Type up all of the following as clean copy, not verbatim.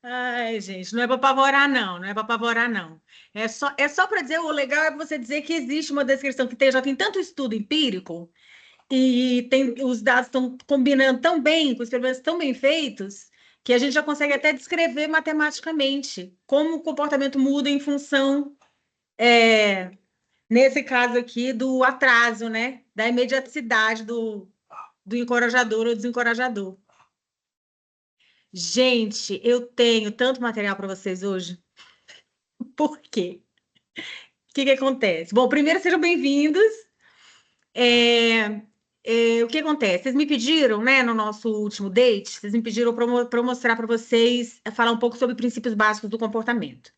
Ai, gente, não é para apavorar, não. Não é para apavorar, não. É só para dizer, o legal é você dizer que existe uma descrição que já tem tanto estudo empírico e os dados estão combinando tão bem, com experimentos tão bem feitos, que a gente já consegue até descrever matematicamente como o comportamento muda em função, nesse caso aqui, do atraso, né? Da imediaticidade do encorajador ou desencorajador. Gente, eu tenho tanto material para vocês hoje. Por quê? O que que acontece? Bom, primeiro sejam bem-vindos. O que acontece? Vocês me pediram, né, no nosso último date, vocês me pediram para eu mostrar para vocês, falar um pouco sobre princípios básicos do comportamento.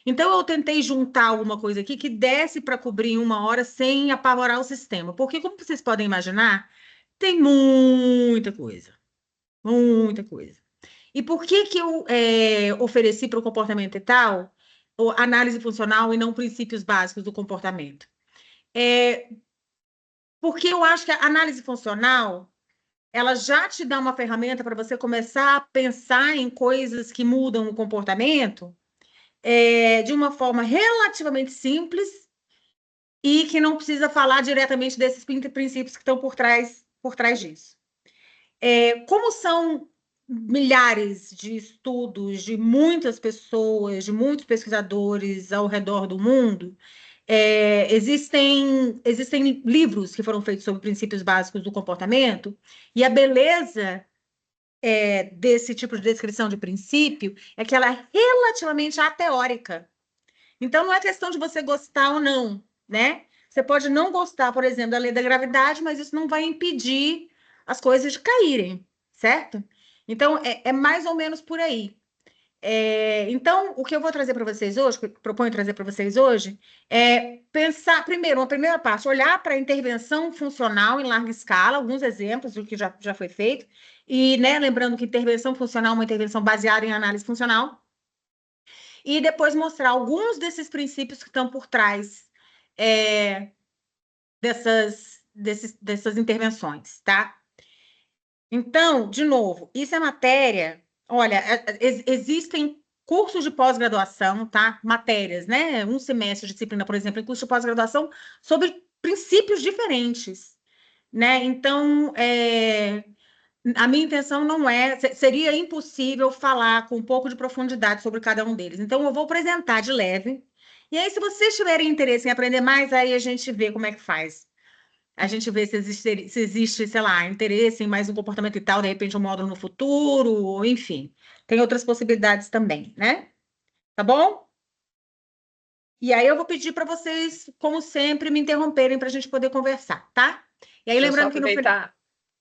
Então, eu tentei juntar alguma coisa aqui que desse para cobrir em 1 hora sem apavorar o sistema. Porque, como vocês podem imaginar, tem muita coisa. Muita coisa. E por que que eu ofereci para o comportamento e tal análise funcional e não princípios básicos do comportamento? Porque eu acho que a análise funcional ela já te dá uma ferramenta para você começar a pensar em coisas que mudam o comportamento de uma forma relativamente simples e que não precisa falar diretamente desses princípios que estão por trás disso. Como são milhares de estudos de muitas pessoas, de muitos pesquisadores ao redor do mundo, existem livros que foram feitos sobre princípios básicos do comportamento, e a beleza desse tipo de descrição de princípio é que ela é relativamente ateórica. Então, não é questão de você gostar ou não, né? Você pode não gostar, por exemplo, da lei da gravidade, mas isso não vai impedir as coisas de caírem, certo? Então, é mais ou menos por aí. Então, o que eu vou trazer para vocês hoje, que eu proponho trazer para vocês hoje, é pensar, primeiro, uma primeira parte, olhar para a intervenção funcional em larga escala, alguns exemplos do que já foi feito, e, né, lembrando que intervenção funcional é uma intervenção baseada em análise funcional, e depois mostrar alguns desses princípios que estão por trás dessas intervenções, tá? Então, de novo, isso é matéria. Olha, existem cursos de pós-graduação, tá? Matérias, né? Um semestre de disciplina, por exemplo, em curso de pós-graduação sobre princípios diferentes, né? Então, a minha intenção não seria impossível falar com um pouco de profundidade sobre cada um deles. Então, eu vou apresentar de leve. E aí, se vocês tiverem interesse em aprender mais, aí a gente vê como é que faz. A gente vê se existe, sei lá, interesse em mais um comportamento e tal, de repente um módulo no futuro, ou enfim. Tem outras possibilidades também, né? Tá bom? E aí eu vou pedir para vocês, como sempre, me interromperem para a gente poder conversar, tá? E aí, Deixa eu só lembrando que no final. aproveitar,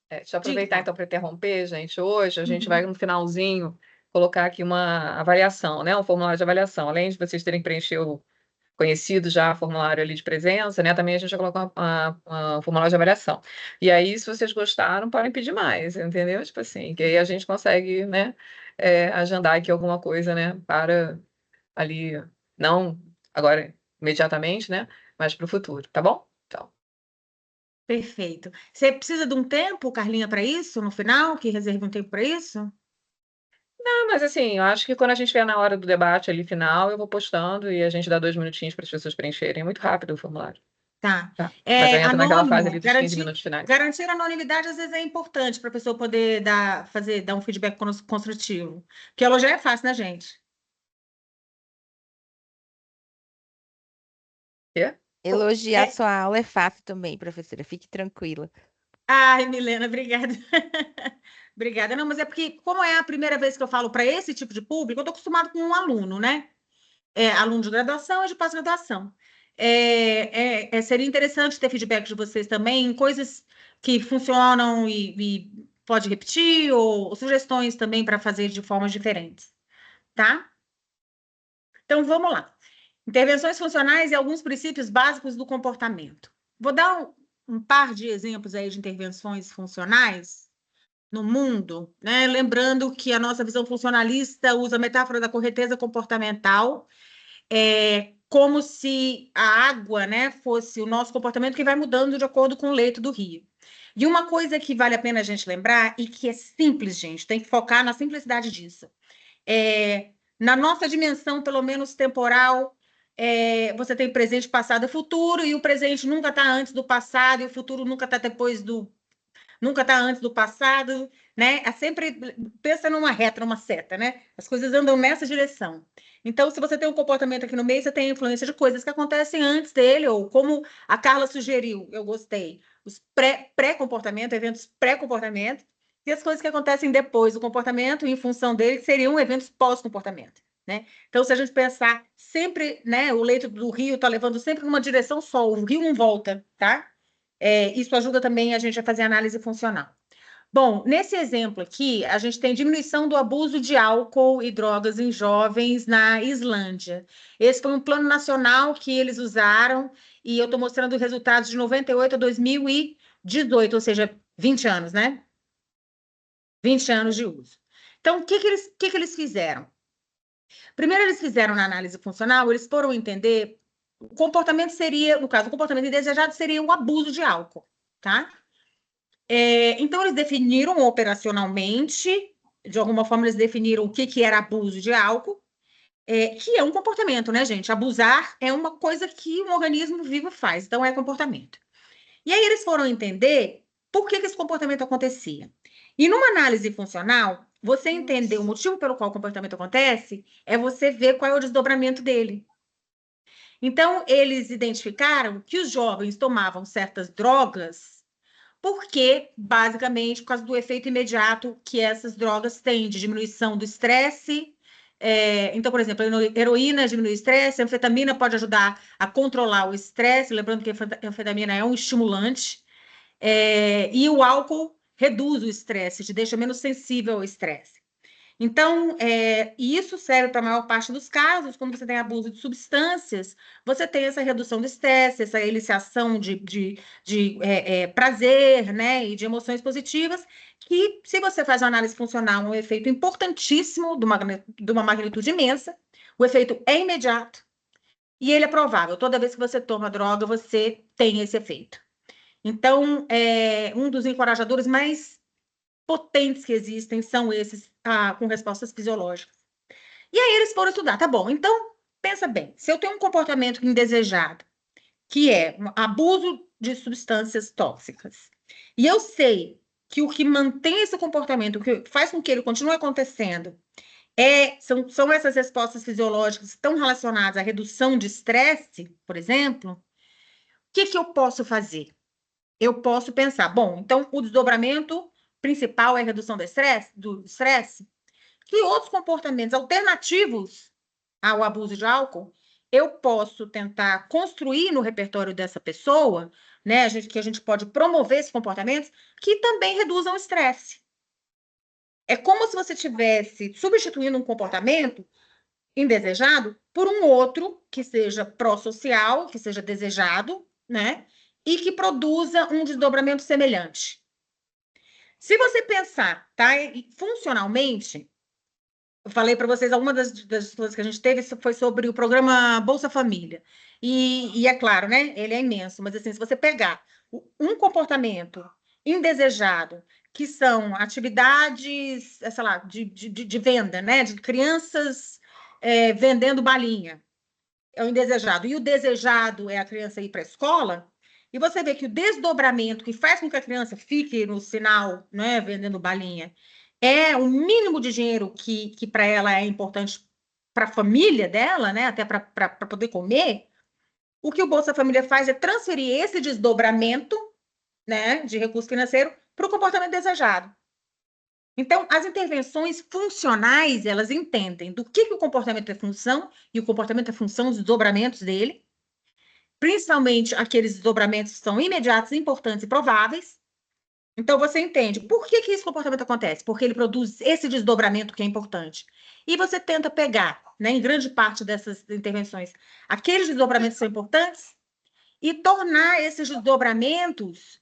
deixa eu aproveitar Diga. então para interromper, gente. Hoje a gente vai Uhum. no finalzinho colocar aqui uma avaliação, né? Um formulário de avaliação. Além de vocês terem preenchido conhecido já formulário ali de presença, né? Também a gente vai colocar um formulário de avaliação. E aí, se vocês gostaram, podem pedir mais, entendeu? Tipo assim, que aí a gente consegue, né? Agendar aqui alguma coisa, né? Para ali, não agora imediatamente, né? Mas para o futuro, tá bom? Então. Perfeito. Você precisa de um tempo, Carlinha, para isso, no final, que reserve um tempo para isso? Mas assim, eu acho que quando a gente vier na hora do debate ali final, eu vou postando e a gente dá 2 minutinhos para as pessoas preencherem. É muito rápido o formulário. Tá. Tá. Mas eu entro naquela fase Anônimo, ali dos 15 minutos finais. garantir a anonimidade às vezes é importante para a pessoa poder dar um feedback construtivo. Porque elogiar é fácil, né, gente? Quê? Elogiar É... sua aula é fácil também, professora. Fique tranquila. Ai, Milena, obrigada. Obrigada. Não, mas é porque, como é a primeira vez que eu falo para esse tipo de público, eu estou acostumado com um aluno, né? Aluno de graduação e de pós-graduação. Seria interessante ter feedback de vocês também em coisas que funcionam e pode repetir, ou sugestões também para fazer de formas diferentes, tá? Então, vamos lá. Intervenções funcionais e alguns princípios básicos do comportamento. Vou dar um par de exemplos aí de intervenções funcionais no mundo, né? Lembrando que a nossa visão funcionalista usa a metáfora da correteza comportamental, como se a água, né, fosse o nosso comportamento que vai mudando de acordo com o leito do rio. E uma coisa que vale a pena a gente lembrar, e que é simples, gente, tem que focar na simplicidade disso, Na nossa dimensão, pelo menos temporal, você tem presente, passado e futuro, e o presente nunca está antes do passado, e o futuro nunca está nunca está antes do passado, né? Sempre pensa numa reta, numa seta, né? As coisas andam nessa direção. Então, se você tem um comportamento aqui no meio, você tem influência de coisas que acontecem antes dele, ou como a Carla sugeriu, eu gostei, os pré-comportamento, eventos pré-comportamento, e as coisas que acontecem depois do comportamento, em função dele, que seriam eventos pós-comportamento, né? Então, se a gente pensar sempre, né, o leito do rio está levando sempre numa direção só, o rio não volta, tá? Isso ajuda também a gente a fazer análise funcional. Bom, nesse exemplo aqui, a gente tem diminuição do abuso de álcool e drogas em jovens na Islândia. Esse foi um plano nacional que eles usaram, e eu estou mostrando os resultados de 98 a 2018, ou seja, 20 anos, né? 20 anos de uso. Então, o que eles fizeram? Primeiro, eles fizeram na análise funcional, eles foram entender o comportamento seria, no caso, o comportamento indesejado seria o abuso de álcool, tá? Então, eles definiram operacionalmente, de alguma forma, eles definiram o que era abuso de álcool, que é um comportamento, né, gente? Abusar é uma coisa que um organismo vivo faz, então é comportamento. E aí eles foram entender por que esse comportamento acontecia. E numa análise funcional, você entender o motivo pelo qual o comportamento acontece é você ver qual é o desdobramento dele. Então, eles identificaram que os jovens tomavam certas drogas porque, basicamente, por causa do efeito imediato que essas drogas têm de diminuição do estresse. Então, por exemplo, a heroína diminui o estresse, a anfetamina pode ajudar a controlar o estresse, lembrando que a anfetamina é um estimulante, e o álcool reduz o estresse, te deixa menos sensível ao estresse. Então, isso serve para a maior parte dos casos, quando você tem abuso de substâncias, você tem essa redução do estresse, essa eliciação de prazer, né, e de emoções positivas, que, se você faz uma análise funcional, é um efeito importantíssimo, de uma magnitude imensa, o efeito é imediato, e ele é provável. Toda vez que você toma droga, você tem esse efeito. Então, um dos encorajadores mais potentes que existem são esses com respostas fisiológicas. E aí eles foram estudar, tá bom, então, pensa bem, se eu tenho um comportamento indesejado, que é um abuso de substâncias tóxicas, e eu sei que o que mantém esse comportamento, o que faz com que ele continue acontecendo, são essas respostas fisiológicas que estão relacionadas à redução de estresse, por exemplo, o que eu posso fazer? Eu posso pensar, bom, então o desdobramento principal é a redução do estresse, que outros comportamentos alternativos ao abuso de álcool eu posso tentar construir no repertório dessa pessoa, né? Que a gente pode promover esses comportamentos que também reduzam o estresse. É como se você estivesse substituindo um comportamento indesejado por um outro que seja pró-social, que seja desejado, né? E que produza um desdobramento semelhante. Se você pensar, tá? Funcionalmente, eu falei para vocês, alguma das coisas que a gente teve foi sobre o programa Bolsa Família. E é claro, né? Ele é imenso, mas assim, se você pegar um comportamento indesejado, que são atividades, sei lá, de venda, né? De crianças vendendo balinha, é o indesejado. E o desejado é a criança ir para a escola, e você vê que o desdobramento que faz com que a criança fique no sinal, né, vendendo balinha, é o mínimo de dinheiro que para ela é importante para a família dela, né, até para poder comer. O que o Bolsa Família faz é transferir esse desdobramento, né, de recurso financeiro para o comportamento desejado. Então, as intervenções funcionais, elas entendem do que o comportamento é função, e o comportamento é função dos desdobramentos dele, principalmente aqueles desdobramentos que são imediatos, importantes e prováveis. Então, você entende por que esse comportamento acontece? Porque ele produz esse desdobramento que é importante. E você tenta pegar, né, em grande parte dessas intervenções, aqueles desdobramentos que são importantes e tornar esses desdobramentos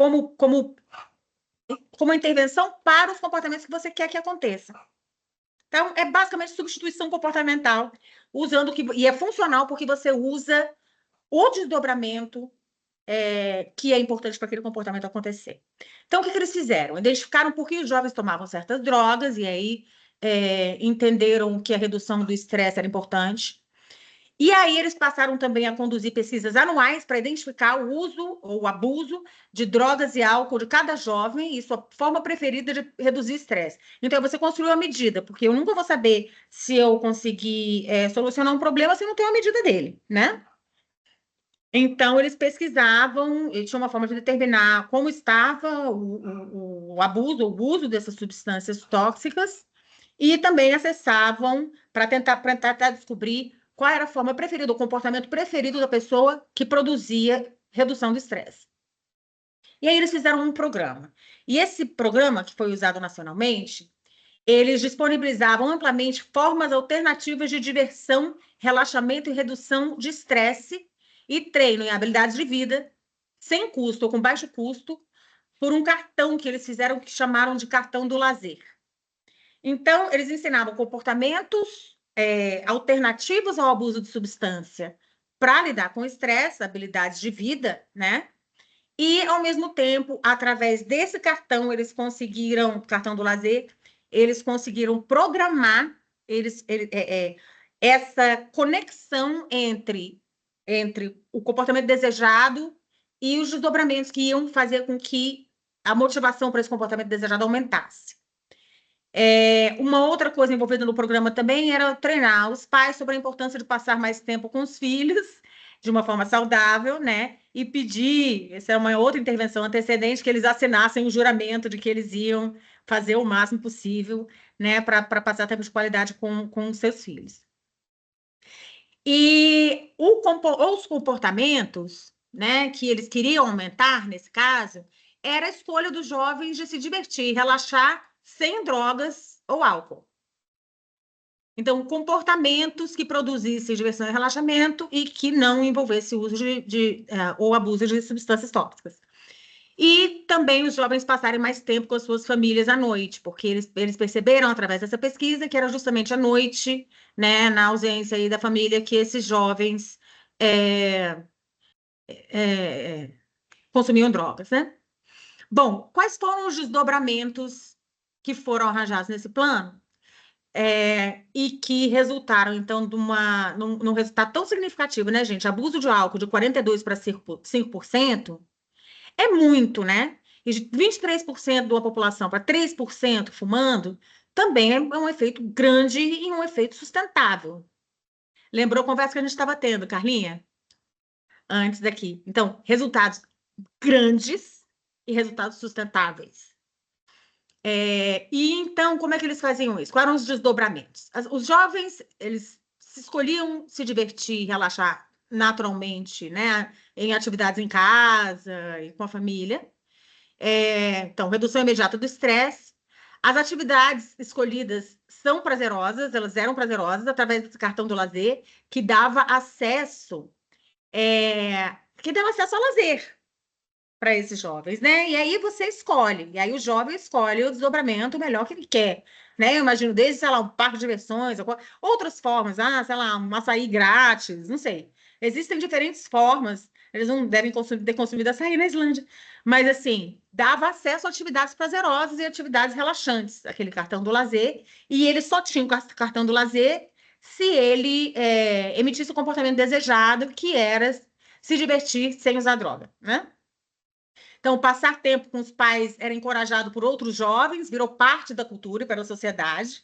como uma intervenção para os comportamentos que você quer que aconteça. Então, é basicamente substituição comportamental, e é funcional porque você usa o desdobramento que é importante para aquele comportamento acontecer. Então, o que eles fizeram? Identificaram por que os jovens tomavam certas drogas, e aí entenderam que a redução do estresse era importante. E aí eles passaram também a conduzir pesquisas anuais para identificar o uso ou o abuso de drogas e álcool de cada jovem e sua forma preferida de reduzir estresse. Então, você construiu a medida, porque eu nunca vou saber se eu conseguir solucionar um problema se eu não tenho a medida dele, né? Então, eles pesquisavam e tinham uma forma de determinar como estava o abuso, o uso dessas substâncias tóxicas, e também acessavam para tentar descobrir qual era a forma preferida, o comportamento preferido da pessoa que produzia redução do estresse. E aí eles fizeram um programa. E esse programa, que foi usado nacionalmente, eles disponibilizavam amplamente formas alternativas de diversão, relaxamento e redução de estresse e treino em habilidades de vida, sem custo ou com baixo custo, por um cartão que eles fizeram que chamaram de cartão do lazer. Então, eles ensinavam comportamentos alternativos ao abuso de substância para lidar com o estresse, habilidades de vida, né? E, ao mesmo tempo, através desse cartão, cartão do lazer, eles conseguiram programar essa conexão entre o comportamento desejado e os desdobramentos que iam fazer com que a motivação para esse comportamento desejado aumentasse. Uma outra coisa envolvida no programa também era treinar os pais sobre a importância de passar mais tempo com os filhos de uma forma saudável, né? E pedir, essa é uma outra intervenção antecedente, que eles assinassem o juramento de que eles iam fazer o máximo possível, né, para passar tempo de qualidade com seus filhos. E os comportamentos, né, que eles queriam aumentar, nesse caso, era a escolha dos jovens de se divertir, relaxar sem drogas ou álcool. Então, comportamentos que produzissem diversão e relaxamento e que não envolvessem o uso ou abuso de substâncias tóxicas. E também os jovens passarem mais tempo com as suas famílias à noite, porque eles perceberam, através dessa pesquisa, que era justamente à noite, né, na ausência aí da família, que esses jovens consumiam drogas, né? Bom, quais foram os desdobramentos que foram arranjados nesse plano? E que resultaram, então, num resultado tão significativo, né, gente? Abuso de álcool de 42% para 5% é muito, né? E de 23% da população para 3% fumando, também é um efeito grande e um efeito sustentável. Lembrou a conversa que a gente estava tendo, Carlinha? Antes daqui. Então, resultados grandes e resultados sustentáveis. E então, como é que eles faziam isso? Quais eram os desdobramentos? Os jovens, eles escolhiam se divertir, relaxar naturalmente, né? Em atividades em casa e com a família. Então, redução imediata do estresse. As atividades escolhidas são prazerosas, elas eram prazerosas através desse cartão do lazer, que dava acesso ao lazer para esses jovens, né? E aí você escolhe, e aí o jovem escolhe o desdobramento melhor que ele quer, né? Eu imagino desde, sei lá, um parque de diversões, outras formas, sei lá, um açaí grátis, não sei. Existem diferentes formas, eles não devem ter consumido açaí na Islândia, mas assim, dava acesso a atividades prazerosas e atividades relaxantes, aquele cartão do lazer, e ele só tinha o cartão do lazer se ele emitisse o comportamento desejado, que era se divertir sem usar droga, né? Então, passar tempo com os pais era encorajado por outros jovens, virou parte da cultura e para a sociedade.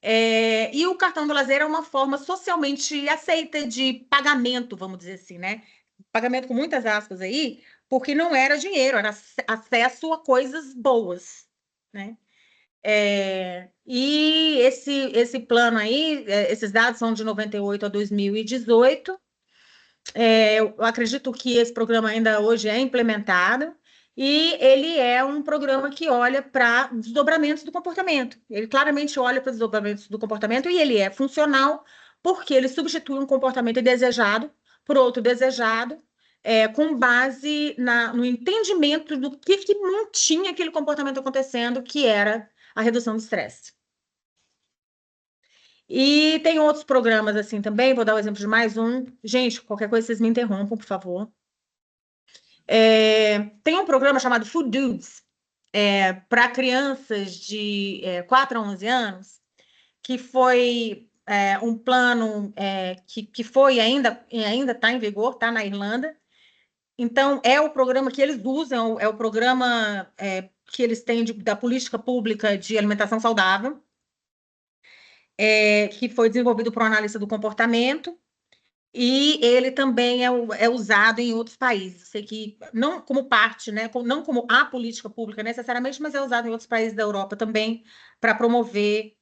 E o cartão do lazer é uma forma socialmente aceita de pagamento, vamos dizer assim, né? Pagamento com muitas aspas aí, porque não era dinheiro, era acesso a coisas boas, né? E esse plano aí, esses dados são de 98 a 2018. Eu acredito que esse programa ainda hoje é implementado e ele é um programa que olha para desdobramentos do comportamento. Ele claramente olha para os desdobramentos do comportamento e ele é funcional porque ele substitui um comportamento indesejado por outro desejado, com base no entendimento do que mantinha aquele comportamento acontecendo, que era a redução do estresse. E tem outros programas assim também, vou dar o exemplo de mais um. Gente, qualquer coisa vocês me interrompam, por favor. Tem um programa chamado Food Dudes, para crianças de 4 a 11 anos, que foi um plano que foi ainda está em vigor, está na Irlanda. Então, é o programa que eles usam, é o programa que eles têm da política pública de alimentação saudável, que foi desenvolvido por um analista do comportamento, e ele também é usado em outros países. Sei que não como parte, né, não como a política pública necessariamente, mas é usado em outros países da Europa também para promover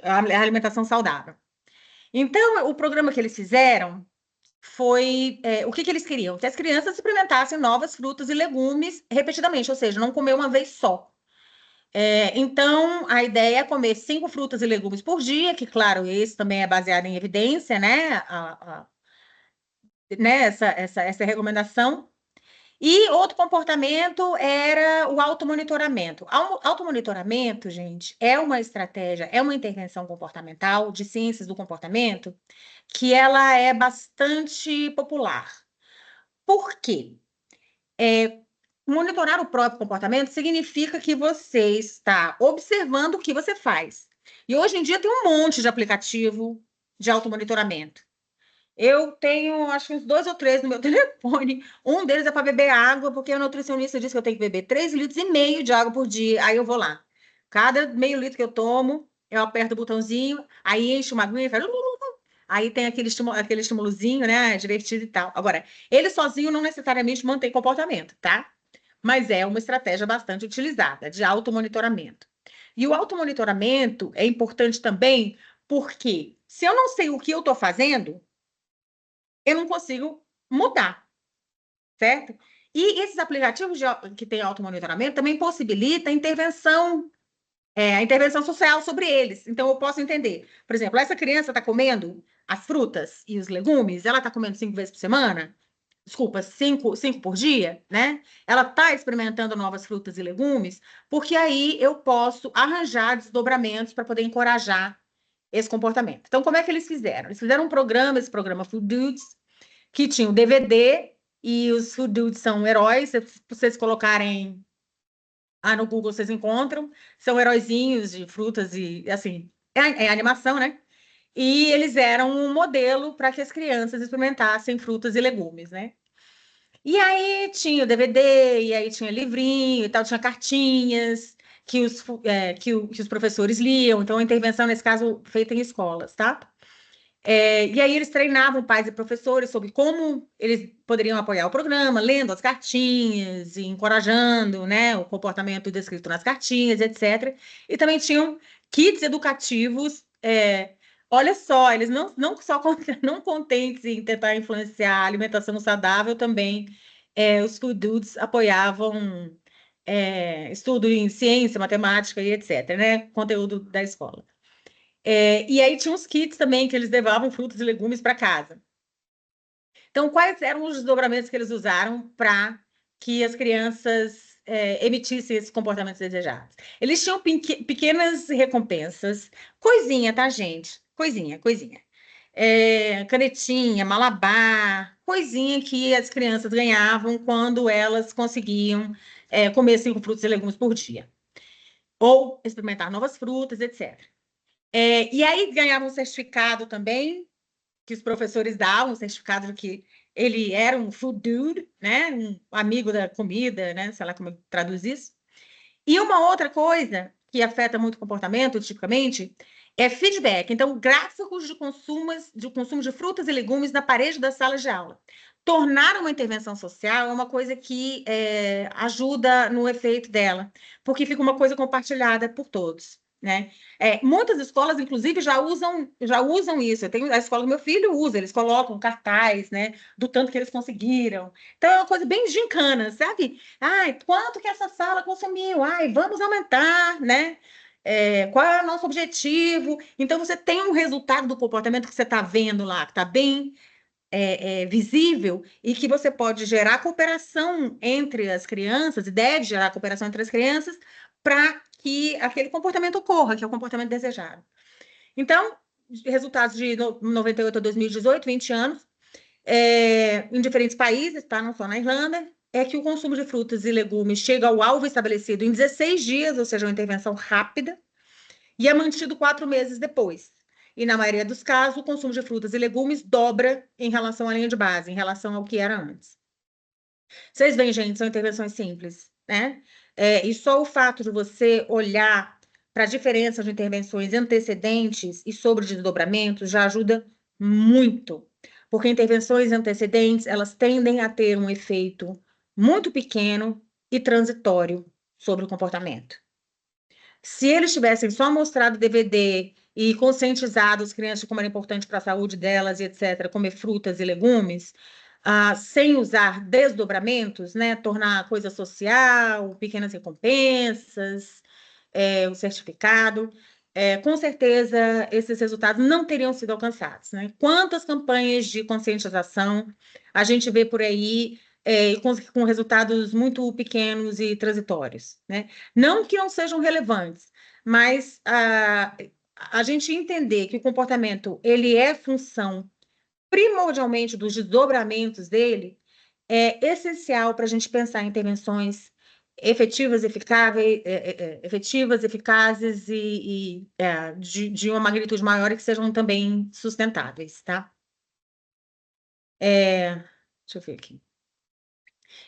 a alimentação saudável. Então, o programa que eles fizeram foi o que eles queriam? Que as crianças experimentassem novas frutas e legumes repetidamente, ou seja, não comer uma vez só. Então, a ideia é comer 5 frutas e legumes por dia, que, claro, esse também é baseado em evidência, né? Essa recomendação. E outro comportamento era o automonitoramento. Automonitoramento, gente, é uma estratégia, é uma intervenção comportamental de ciências do comportamento que ela é bastante popular. Por quê? Monitorar o próprio comportamento significa que você está observando o que você faz. E hoje em dia tem um monte de aplicativo de automonitoramento. Eu tenho, acho que uns 2 ou 3 no meu telefone. Um deles é para beber água, porque o nutricionista disse que eu tenho que beber 3,5 litros de água por dia. Aí eu vou lá. Cada meio litro que eu tomo, eu aperto o botãozinho, aí enche uma aguinha e faz... Aí tem aquele estimulozinho, né? Divertido e tal. Agora, ele sozinho não necessariamente mantém comportamento, tá? Mas é uma estratégia bastante utilizada de automonitoramento. E o automonitoramento é importante também porque se eu não sei o que eu estou fazendo, eu não consigo mudar, certo? E esses aplicativos que têm automonitoramento também possibilitam a intervenção social sobre eles. Então, eu posso entender, por exemplo, essa criança está comendo as frutas e os legumes, ela está comendo 5 vezes por semana? Desculpa, 5 por dia, né? Ela está experimentando novas frutas e legumes, porque aí eu posso arranjar desdobramentos para poder encorajar esse comportamento. Então, como é que eles fizeram? Eles fizeram um programa, esse programa Food Dudes, que tinha o DVD, e os Food Dudes são heróis. Se vocês colocarem no Google, vocês encontram. São heróizinhos de frutas e, assim, é animação, né? E eles eram um modelo para que as crianças experimentassem frutas e legumes, né? E aí tinha o DVD, e aí tinha livrinho e tal, tinha cartinhas que os professores liam. Então, a intervenção, nesse caso, feita em escolas, tá? E aí eles treinavam pais e professores sobre como eles poderiam apoiar o programa, lendo as cartinhas e encorajando, né, o comportamento descrito nas cartinhas, etc. E também tinham kits educativos. Olha só, eles não só não contentes em tentar influenciar a alimentação saudável, também os Food Dudes apoiavam estudo em ciência, matemática e etc., né, conteúdo da escola. E aí tinha uns kits também que eles levavam frutas e legumes para casa. Então, quais eram os desdobramentos que eles usaram para que as crianças emitissem esses comportamentos desejados? Eles tinham pequenas recompensas, coisinha, tá, gente? Coisinha. Canetinha, malabar, coisinha que as crianças ganhavam quando elas conseguiam comer 5 frutas e legumes por dia. Ou experimentar novas frutas, etc. E aí ganhava um certificado também, que os professores davam, um certificado de que ele era um food dude, né? Um amigo da comida, né? Sei lá como eu traduzo isso. E uma outra coisa que afeta muito o comportamento, tipicamente, é feedback. Então, gráficos de consumo de frutas e legumes na parede das salas de aula. Tornar uma intervenção social é uma coisa que ajuda no efeito dela, porque fica uma coisa compartilhada por todos, né? Muitas escolas, inclusive, já usam isso. Eu tenho a escola do meu filho usa, eles colocam cartaz, né, do tanto que eles conseguiram. Então, é uma coisa bem gincana, sabe? Ai, quanto que essa sala consumiu? Ai, vamos aumentar, né? Qual é o nosso objetivo? Então, você tem um resultado do comportamento que você está vendo lá, que está bem visível, e que você pode gerar cooperação entre as crianças, e deve gerar cooperação entre as crianças, para que aquele comportamento ocorra, que é o comportamento desejado. Então, resultados de 98 a 2018, 20 anos, em diferentes países, tá? Não só na Irlanda, é que o consumo de frutas e legumes chega ao alvo estabelecido em 16 dias, ou seja, uma intervenção rápida, e é mantido 4 meses depois. E, na maioria dos casos, o consumo de frutas e legumes dobra em relação à linha de base, em relação ao que era antes. Vocês veem, gente, são intervenções simples, né? E só o fato de você olhar para a diferença de intervenções antecedentes e sobre desdobramentos já ajuda muito, porque intervenções antecedentes, elas tendem a ter um efeito muito pequeno e transitório sobre o comportamento. Se eles tivessem só mostrado DVD e conscientizado as crianças de como era importante para a saúde delas e etc., comer frutas e legumes, sem usar desdobramentos, né, tornar a coisa social, pequenas recompensas, o certificado, com certeza esses resultados não teriam sido alcançados, né? Quantas campanhas de conscientização a gente vê por aí com resultados muito pequenos e transitórios, né? Não que não sejam relevantes, mas a gente entender que o comportamento ele é função primordialmente dos desdobramentos dele é essencial para a gente pensar em intervenções efetivas, eficazes e de uma magnitude maior e que sejam também sustentáveis, tá? Deixa eu ver aqui.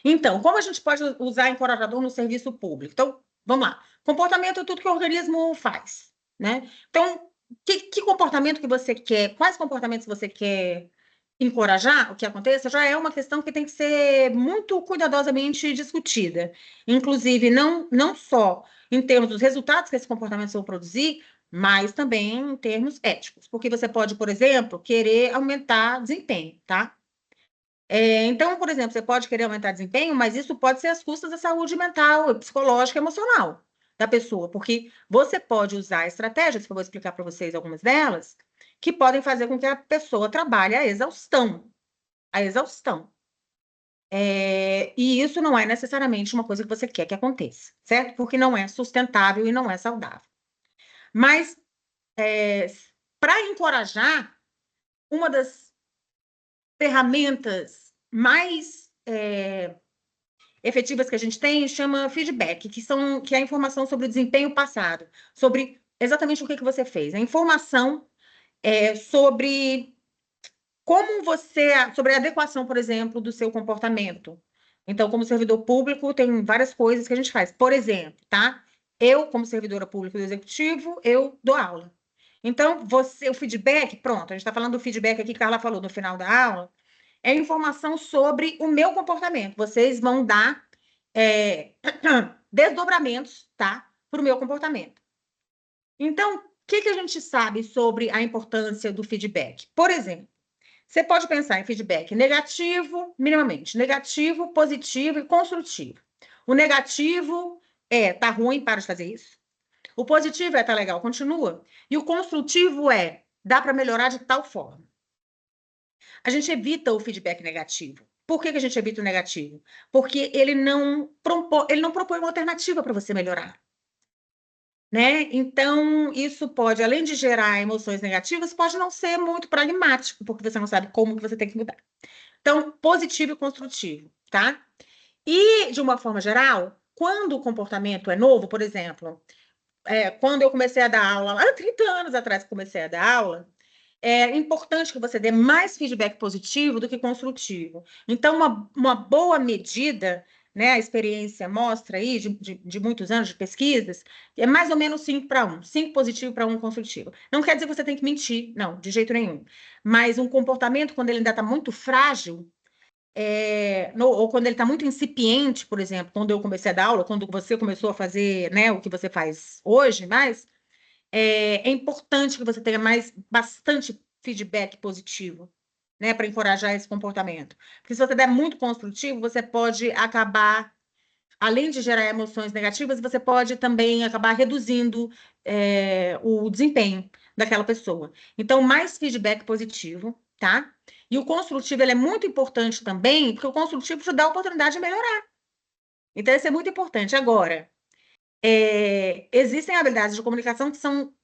Então, como a gente pode usar encorajador no serviço público? Então, vamos lá. Comportamento é tudo que o organismo faz, né? Então, que comportamento que você quer? Quais comportamentos você quer encorajar o que aconteça? Já é uma questão que tem que ser muito cuidadosamente discutida. Inclusive, não só em termos dos resultados que esses comportamentos vão produzir, mas também em termos éticos. Porque você pode, por exemplo, querer aumentar desempenho, tá? Então, por exemplo, você pode querer aumentar desempenho, mas isso pode ser às custas da saúde mental, psicológica e emocional da pessoa, porque você pode usar estratégias, que eu vou explicar para vocês algumas delas, que podem fazer com que a pessoa trabalhe a exaustão. A exaustão. E isso não é necessariamente uma coisa que você quer que aconteça, certo? Porque não é sustentável e não é saudável. Mas, para encorajar, uma das ferramentas mais efetivas que a gente tem chama feedback, que é a informação sobre o desempenho passado, sobre exatamente o que você fez. A informação sobre sobre a adequação, por exemplo, do seu comportamento. Então, como servidor público, tem várias coisas que a gente faz. Por exemplo, tá? Eu, como servidora pública do executivo, eu dou aula. Então, o feedback, pronto, a gente está falando do feedback aqui que a Carla falou no final da aula, é informação sobre o meu comportamento. Vocês vão dar desdobramentos, tá? Para o meu comportamento. Então, o que a gente sabe sobre a importância do feedback? Por exemplo, você pode pensar em feedback negativo, minimamente, negativo, positivo e construtivo. O negativo tá ruim, para de fazer isso. O positivo tá legal, continua. E o construtivo dá para melhorar de tal forma. A gente evita o feedback negativo. Por que a gente evita o negativo? Porque ele não propõe uma alternativa para você melhorar. Né? Então, isso pode, além de gerar emoções negativas, pode não ser muito pragmático, porque você não sabe como que você tem que mudar. Então, positivo e construtivo, tá? E, de uma forma geral, quando o comportamento é novo, por exemplo, quando eu comecei a dar aula, lá 30 anos atrás que comecei a dar aula, é importante que você dê mais feedback positivo do que construtivo. Então, uma boa medida, né, a experiência mostra aí, de muitos anos de pesquisas, é mais ou menos 5 para 1. 5 positivo para 1 construtivo. Não quer dizer que você tem que mentir, não, de jeito nenhum. Mas um comportamento, quando ele ainda está muito frágil, ou quando ele está muito incipiente, por exemplo, quando eu comecei a dar aula, quando você começou a fazer, né, o que você faz hoje, é importante que você tenha bastante feedback positivo, né, para encorajar esse comportamento. Porque se você der muito construtivo, você pode acabar, além de gerar emoções negativas, você pode também acabar reduzindo o desempenho daquela pessoa. Então, mais feedback positivo, tá? E o construtivo, ele é muito importante também, porque o construtivo te dá a oportunidade de melhorar. Então, isso é muito importante. Agora, existem habilidades de comunicação que são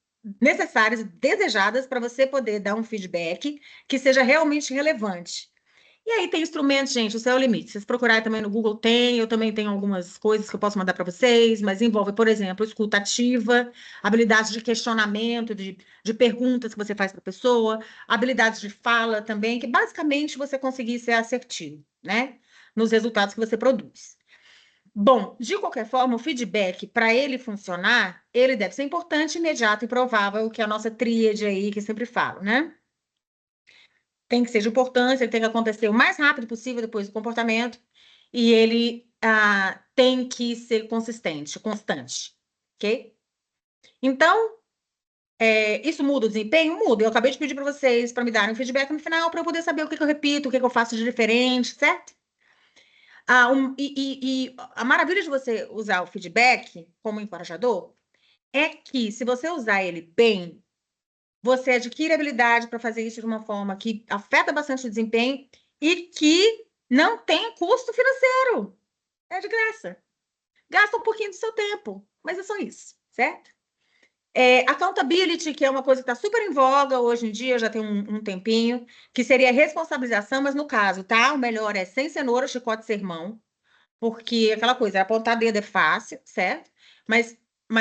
necessárias e desejadas para você poder dar um feedback que seja realmente relevante. E aí tem instrumentos, gente, o céu é o limite. Se vocês procurarem também no Google, tem. Eu também tenho algumas coisas que eu posso mandar para vocês, mas envolve, por exemplo, escuta ativa, habilidades de questionamento, de perguntas que você faz para a pessoa, habilidades de fala também, que basicamente você conseguir ser assertivo, né? Nos resultados que você produz. Bom, de qualquer forma, o feedback, para ele funcionar, ele deve ser importante, imediato e provável, que é a nossa tríade aí, que eu sempre falo, né? Tem que ser de importância, ele tem que acontecer o mais rápido possível depois do comportamento, e ele tem que ser consistente, constante, ok? Então, isso muda o desempenho? Muda. Eu acabei de pedir para vocês para me darem um feedback no final, para eu poder saber o que eu repito, o que eu faço de diferente, certo? E a maravilha de você usar o feedback como encorajador é que, se você usar ele bem, você adquire habilidade para fazer isso de uma forma que afeta bastante o desempenho e que não tem custo financeiro. É de graça. Gasta um pouquinho do seu tempo, mas é só isso, certo? Accountability, que é uma coisa que está super em voga hoje em dia, já tem um tempinho, que seria a responsabilização, mas no caso, tá? O melhor é sem cenoura, chicote, sermão, porque aquela coisa, apontar dedo é fácil, certo? Mas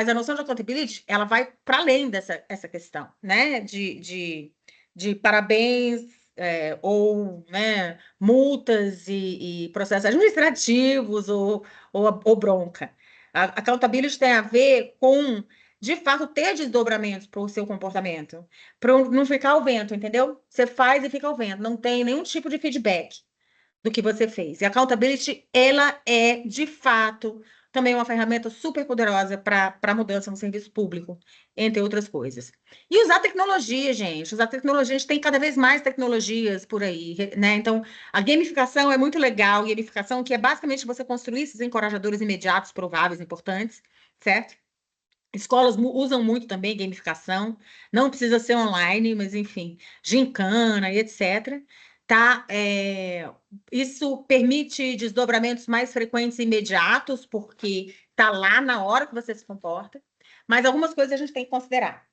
a noção de accountability, ela vai para além essa questão, né? De parabéns, ou, né, multas e processos administrativos ou bronca. A accountability tem a ver com, de fato, ter desdobramentos para o seu comportamento, para não ficar ao vento, entendeu? Você faz e fica ao vento, não tem nenhum tipo de feedback do que você fez. E a accountability, ela é, de fato, também uma ferramenta super poderosa para a mudança no serviço público, entre outras coisas. E usar tecnologia, gente. Usar tecnologia, a gente tem cada vez mais tecnologias por aí, né? Então, a gamificação é muito legal. Gamificação que é basicamente você construir esses encorajadores imediatos, prováveis, importantes, certo? Escolas usam muito também gamificação, não precisa ser online, mas enfim, gincana e etc. Tá? Isso permite desdobramentos mais frequentes e imediatos, porque está lá na hora que você se comporta, mas algumas coisas a gente tem que considerar.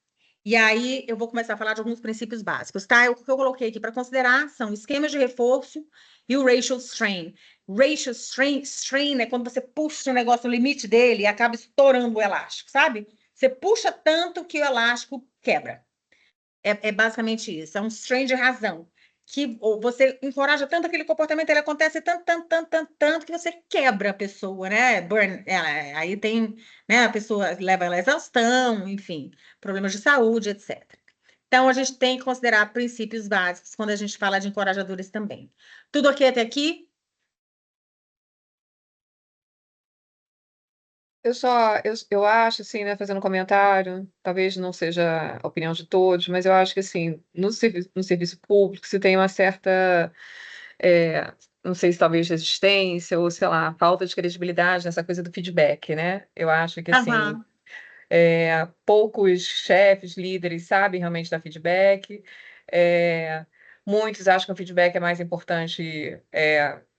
E aí eu vou começar a falar de alguns princípios básicos, tá? O que eu coloquei aqui para considerar são esquemas de reforço e o ratio strain. Ratio strain é quando você puxa o negócio no limite dele e acaba estourando o elástico, sabe? Você puxa tanto que o elástico quebra. É basicamente isso. É um strain de razão. Que você encoraja tanto aquele comportamento, ele acontece tanto, que você quebra a pessoa, né? Aí tem, né? A pessoa leva ela à exaustão, enfim, problemas de saúde, etc. Então, a gente tem que considerar princípios básicos quando a gente fala de encorajadores também. Tudo ok até aqui? Eu acho, assim, né, fazendo um comentário, talvez não seja a opinião de todos, mas eu acho que, assim, no serviço público, se tem uma certa, não sei se talvez resistência ou, sei lá, falta de credibilidade nessa coisa do feedback, né? Eu acho que, assim, Aham. poucos chefes, líderes sabem realmente dar feedback. É, muitos acham que o feedback é mais importante,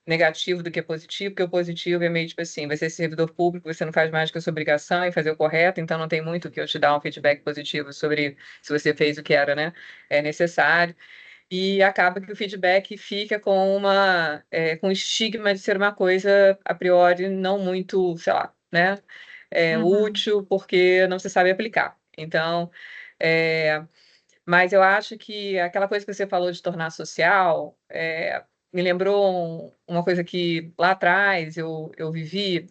negativo do que positivo, porque o positivo é meio tipo assim, você é servidor público, você não faz mais do que a sua obrigação em fazer o correto, então não tem muito que eu te dar um feedback positivo sobre se você fez o que era, né, necessário. E acaba que o feedback fica com estigma de ser uma coisa a priori não muito, sei lá, né, Uhum. útil porque não se sabe aplicar. Então, é, mas eu acho que aquela coisa que você falou de tornar social, me lembrou uma coisa que lá atrás eu vivi,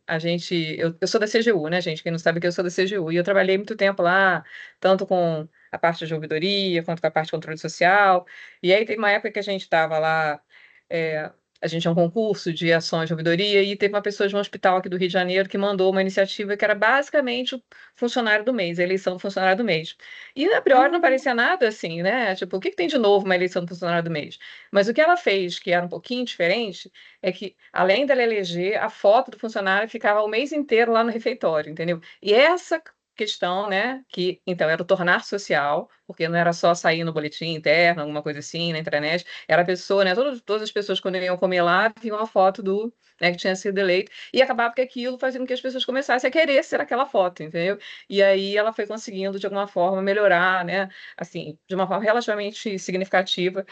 eu sou da CGU, né, gente? Quem não sabe que eu sou da CGU, e eu trabalhei muito tempo lá, tanto com a parte de ouvidoria, quanto com a parte de controle social, e aí teve uma época que a gente estava lá, é, a gente tinha um concurso de ações de ouvidoria, e teve uma pessoa de um hospital aqui do Rio de Janeiro que mandou uma iniciativa que era basicamente o funcionário do mês, a eleição do funcionário do mês. E a priori não Uhum. parecia nada assim, né? Tipo, o que que tem de novo uma eleição do funcionário do mês? Mas o que ela fez, que era um pouquinho diferente, é que, além dela eleger, a foto do funcionário ficava o mês inteiro lá no refeitório, entendeu? E essa questão, né, que então era o tornar social, porque não era só sair no boletim interno, alguma coisa assim, na intranet, era a pessoa, né, todas as pessoas quando iam comer lá, viam a foto do, né, que tinha sido eleito, e acabava que aquilo fazia com que as pessoas começassem a querer ser aquela foto, entendeu? E aí ela foi conseguindo, de alguma forma, melhorar, né? Assim, de uma forma relativamente significativa,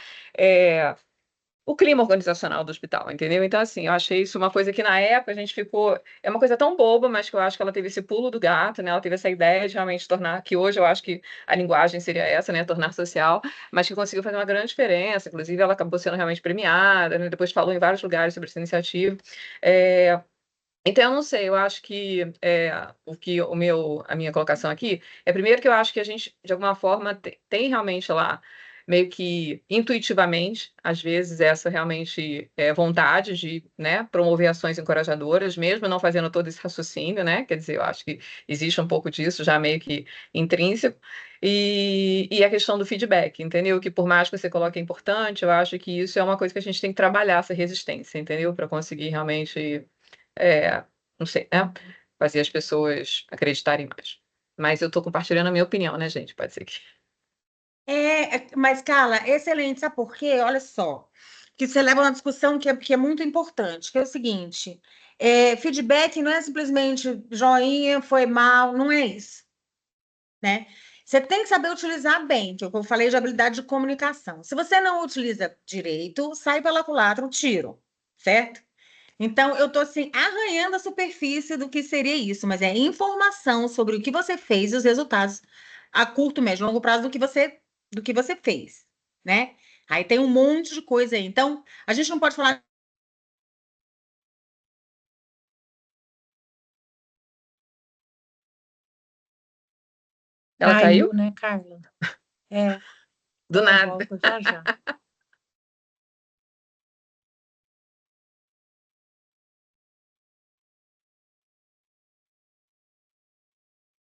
o clima organizacional do hospital, entendeu? Então, assim, eu achei isso uma coisa que na época a gente ficou. É uma coisa tão boba, mas que eu acho que ela teve esse pulo do gato, né? Ela teve essa ideia de realmente tornar, que hoje eu acho que a linguagem seria essa, né? Tornar social, mas que conseguiu fazer uma grande diferença. Inclusive, ela acabou sendo realmente premiada, né? Depois falou em vários lugares sobre essa iniciativa. É, então, eu não sei, eu acho que a minha colocação aqui é primeiro que eu acho que a gente, de alguma forma, tem realmente lá, meio que intuitivamente, às vezes, essa realmente vontade de, né, promover ações encorajadoras, mesmo não fazendo todo esse raciocínio, né? Quer dizer, eu acho que existe um pouco disso já meio que intrínseco. E a questão do feedback, entendeu? Que por mais que você coloque é importante, eu acho que isso é uma coisa que a gente tem que trabalhar, essa resistência, entendeu? Para conseguir realmente não sei, né? Fazer as pessoas acreditarem mais. Mas eu tô compartilhando a minha opinião, né, gente? Pode ser que. Mas, Carla, excelente, sabe por quê? Olha só, que você leva uma discussão que é muito importante, que é o seguinte, feedback não é simplesmente joinha, foi mal, não é isso, né? Você tem que saber utilizar bem, que é o que eu falei de habilidade de comunicação. Se você não utiliza direito, sai pela culatra um tiro, certo? Então, eu estou assim, arranhando a superfície do que seria isso, mas é informação sobre o que você fez e os resultados a curto, médio e longo prazo do que você fez, né? Aí tem um monte de coisa aí. Então, a gente não pode falar. Ela caiu? Caiu, né, Carla? É, Do ela nada. volta já já.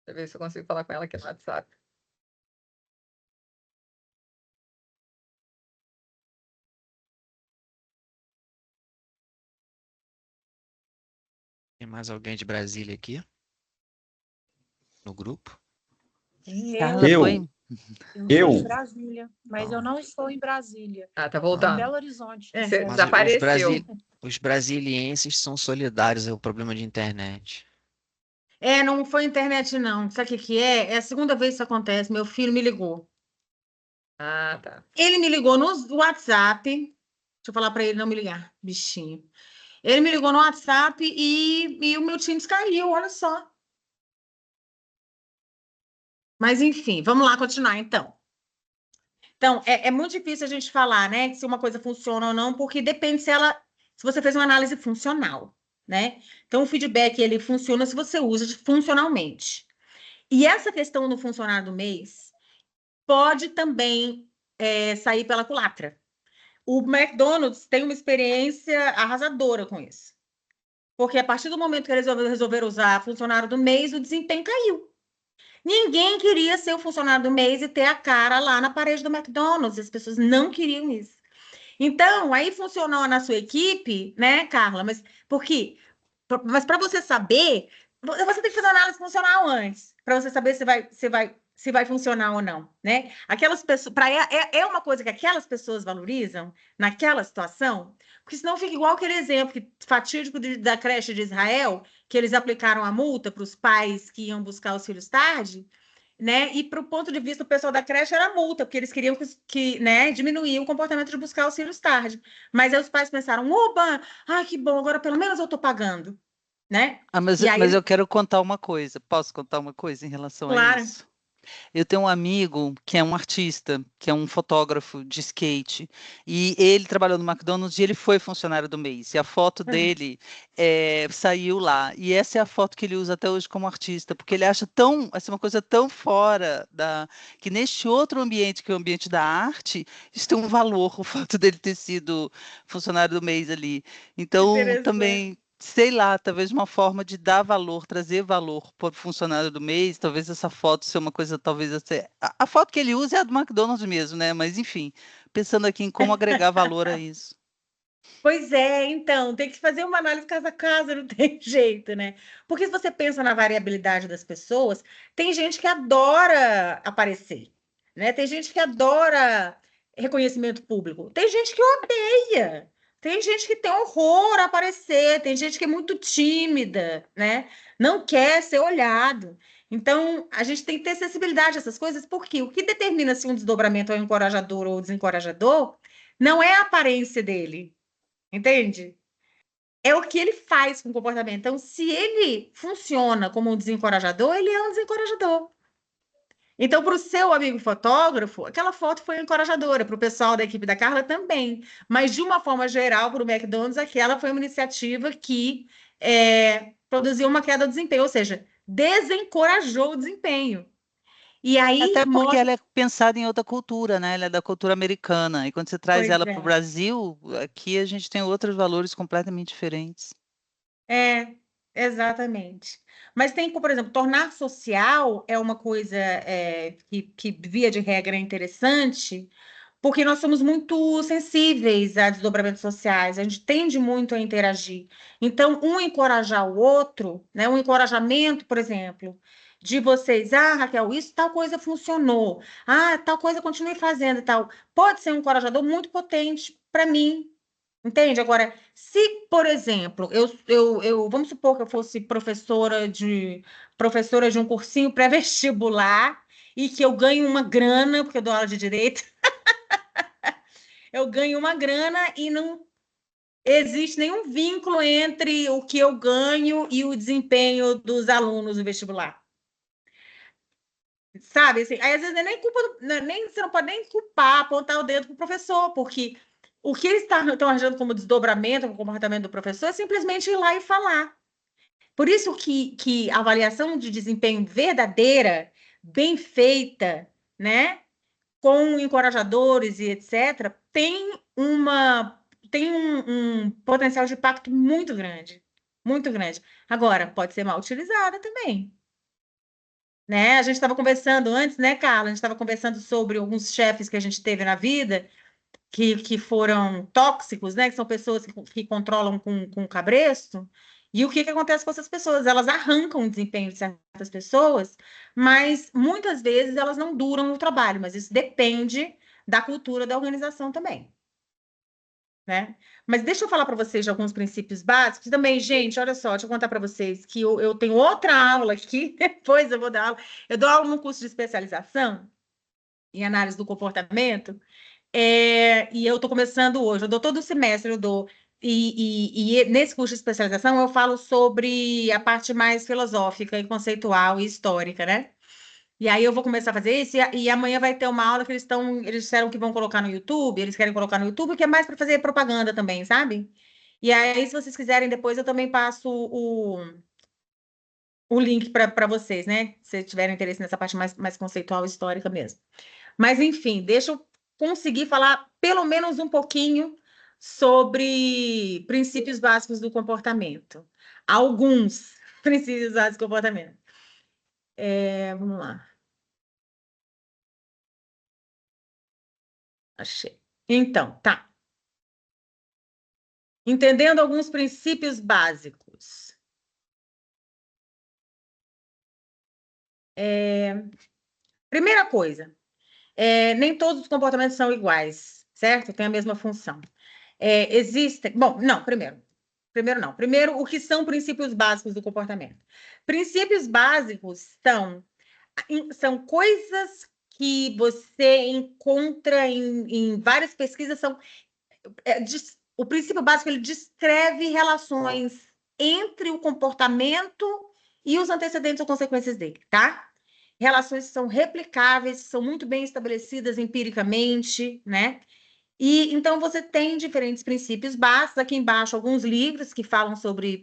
Deixa eu ver se eu consigo falar com ela aqui no WhatsApp. Tem mais alguém de Brasília aqui no grupo? Carla Eu, foi. Eu sou de eu, Brasília, mas eu Não, não estou em Brasília. Ah, tá Estou em voltando. Belo Horizonte, do Você mas Ceará. desapareceu. os brasilienses são solidários ao problema de internet. Não foi internet, não. Sabe o que que é? É a segunda vez que isso acontece. Meu filho me ligou. Ah, tá. Ele me ligou no WhatsApp. Deixa eu falar para ele não me ligar, bichinho. Ele me ligou no WhatsApp e o meu Teams caiu, olha só. Mas, enfim, vamos lá continuar, então. Então, é muito difícil a gente falar, né, se uma coisa funciona ou não, porque depende se você fez uma análise funcional, né? Então, o feedback, ele funciona se você usa funcionalmente. E essa questão do funcionário do mês pode também sair pela culatra. O McDonald's tem uma experiência arrasadora com isso. Porque a partir do momento que eles resolveram usar funcionário do mês, o desempenho caiu. Ninguém queria ser o funcionário do mês e ter a cara lá na parede do McDonald's. As pessoas não queriam isso. Então, aí funcionou na sua equipe, né, Carla? Mas para você saber, você tem que fazer uma análise funcional antes, para você saber se vai funcionar ou não, né? Aquelas pessoas, é uma coisa que aquelas pessoas valorizam naquela situação, porque senão fica igual aquele exemplo fatídico da creche de Israel, que eles aplicaram a multa para os pais que iam buscar os filhos tarde, né? E para o ponto de vista do pessoal da creche era multa, porque eles queriam né, diminuir o comportamento de buscar os filhos tarde. Mas aí os pais pensaram, oba, que bom, agora pelo menos eu estou pagando, né? Mas, E aí mas eles, eu quero contar uma coisa. Posso contar uma coisa em relação a claro, isso? Eu tenho um amigo que é um artista, que é um fotógrafo de skate, e ele trabalhou no McDonald's e ele foi funcionário do mês. E a foto dele saiu lá. E essa é a foto que ele usa até hoje como artista, porque ele acha tão, assim, uma coisa tão fora que neste outro ambiente, que é o ambiente da arte, isso tem um valor, o fato dele ter sido funcionário do mês ali. Então, interessante. também sei lá, talvez uma forma de dar valor, trazer valor para o funcionário do mês, talvez essa foto ser uma coisa, talvez a foto que ele usa é a do McDonald's mesmo, né? Mas enfim, pensando aqui em como agregar valor a isso. Pois é, então, tem que fazer uma análise casa a casa, não tem jeito, né? Porque se você pensa na variabilidade das pessoas, tem gente que adora aparecer, né? Tem gente que adora reconhecimento público, tem gente que odeia, tem gente que tem horror a aparecer, tem gente que é muito tímida, né? Não quer ser olhado. Então, a gente tem que ter sensibilidade a essas coisas, porque o que determina se um desdobramento é encorajador ou desencorajador Não é a aparência dele, entende? É o que ele faz com o comportamento. Então, se ele funciona como um desencorajador, ele é um desencorajador. Então, para o seu amigo fotógrafo, aquela foto foi encorajadora, para o pessoal da equipe da Carla também. Mas, de uma forma geral, para o McDonald's, aquela foi uma iniciativa que produziu uma queda do desempenho, ou seja, desencorajou o desempenho. E aí Até porque mostra. ela é pensada em outra cultura, né? Ela é da cultura americana. E quando você traz Pois ela para o Brasil, aqui a gente tem outros valores completamente diferentes. Exatamente. Mas tem, por exemplo, tornar social é uma coisa que, via de regra, é interessante, porque nós somos muito sensíveis a desdobramentos sociais, a gente tende muito a interagir. Então, um encorajar o outro, né, um encorajamento, por exemplo, de vocês, Raquel, isso, tal coisa funcionou, tal coisa continue fazendo e tal, pode ser um encorajador muito potente para mim. Entende? Agora, se, por exemplo, vamos supor que eu fosse professora de um cursinho pré-vestibular e que eu ganho uma grana, porque eu dou aula de direito, eu ganho uma grana e não existe nenhum vínculo entre o que eu ganho e o desempenho dos alunos no vestibular. Sabe? Assim, aí, às vezes, nem culpa você não pode nem culpar, apontar o dedo para o professor, porque o que eles estão arranjando como desdobramento no comportamento do professor é simplesmente ir lá e falar. Por isso que a avaliação de desempenho verdadeira, bem feita, né, com encorajadores e etc., tem um potencial de impacto muito grande. Muito grande. Agora, pode ser mal utilizada também. Né? A gente estava conversando antes, né, Carla? A gente estava conversando sobre alguns chefes que a gente teve na vida que foram tóxicos, né? Que são pessoas que controlam com cabresto. E o que acontece com essas pessoas? Elas arrancam o desempenho de certas pessoas, mas muitas vezes elas não duram no trabalho, mas isso depende da cultura da organização também. Né? Mas deixa eu falar para vocês de alguns princípios básicos. Também, gente, olha só, deixa eu contar para vocês que eu tenho outra aula aqui, depois eu vou dar aula. Eu dou aula num curso de especialização em análise do comportamento, e eu estou começando hoje, eu dou todo o semestre, eu dou. E nesse curso de especialização eu falo sobre a parte mais filosófica e conceitual e histórica, né? E aí eu vou começar a fazer isso, e amanhã vai ter uma aula que eles disseram que vão colocar no YouTube, eles querem colocar no YouTube, que é mais para fazer propaganda também, sabe? E aí, se vocês quiserem, depois eu também passo o link para vocês, né? Se tiverem interesse nessa parte mais conceitual, histórica mesmo. Mas, enfim, deixa eu conseguir falar pelo menos um pouquinho sobre princípios básicos do comportamento. Alguns princípios básicos do comportamento. Vamos lá. Achei. Então, tá. Entendendo alguns princípios básicos. Primeira coisa, nem todos os comportamentos são iguais, certo? Tem a mesma função. Existem. Bom, não, primeiro não. Primeiro, o que são princípios básicos do comportamento? Princípios básicos são coisas que você encontra em várias pesquisas, o princípio básico ele descreve relações entre o comportamento e os antecedentes ou consequências dele, tá? Relações que são replicáveis, são muito bem estabelecidas empiricamente, né? E então você tem diferentes princípios básicos. Aqui embaixo, alguns livros que falam sobre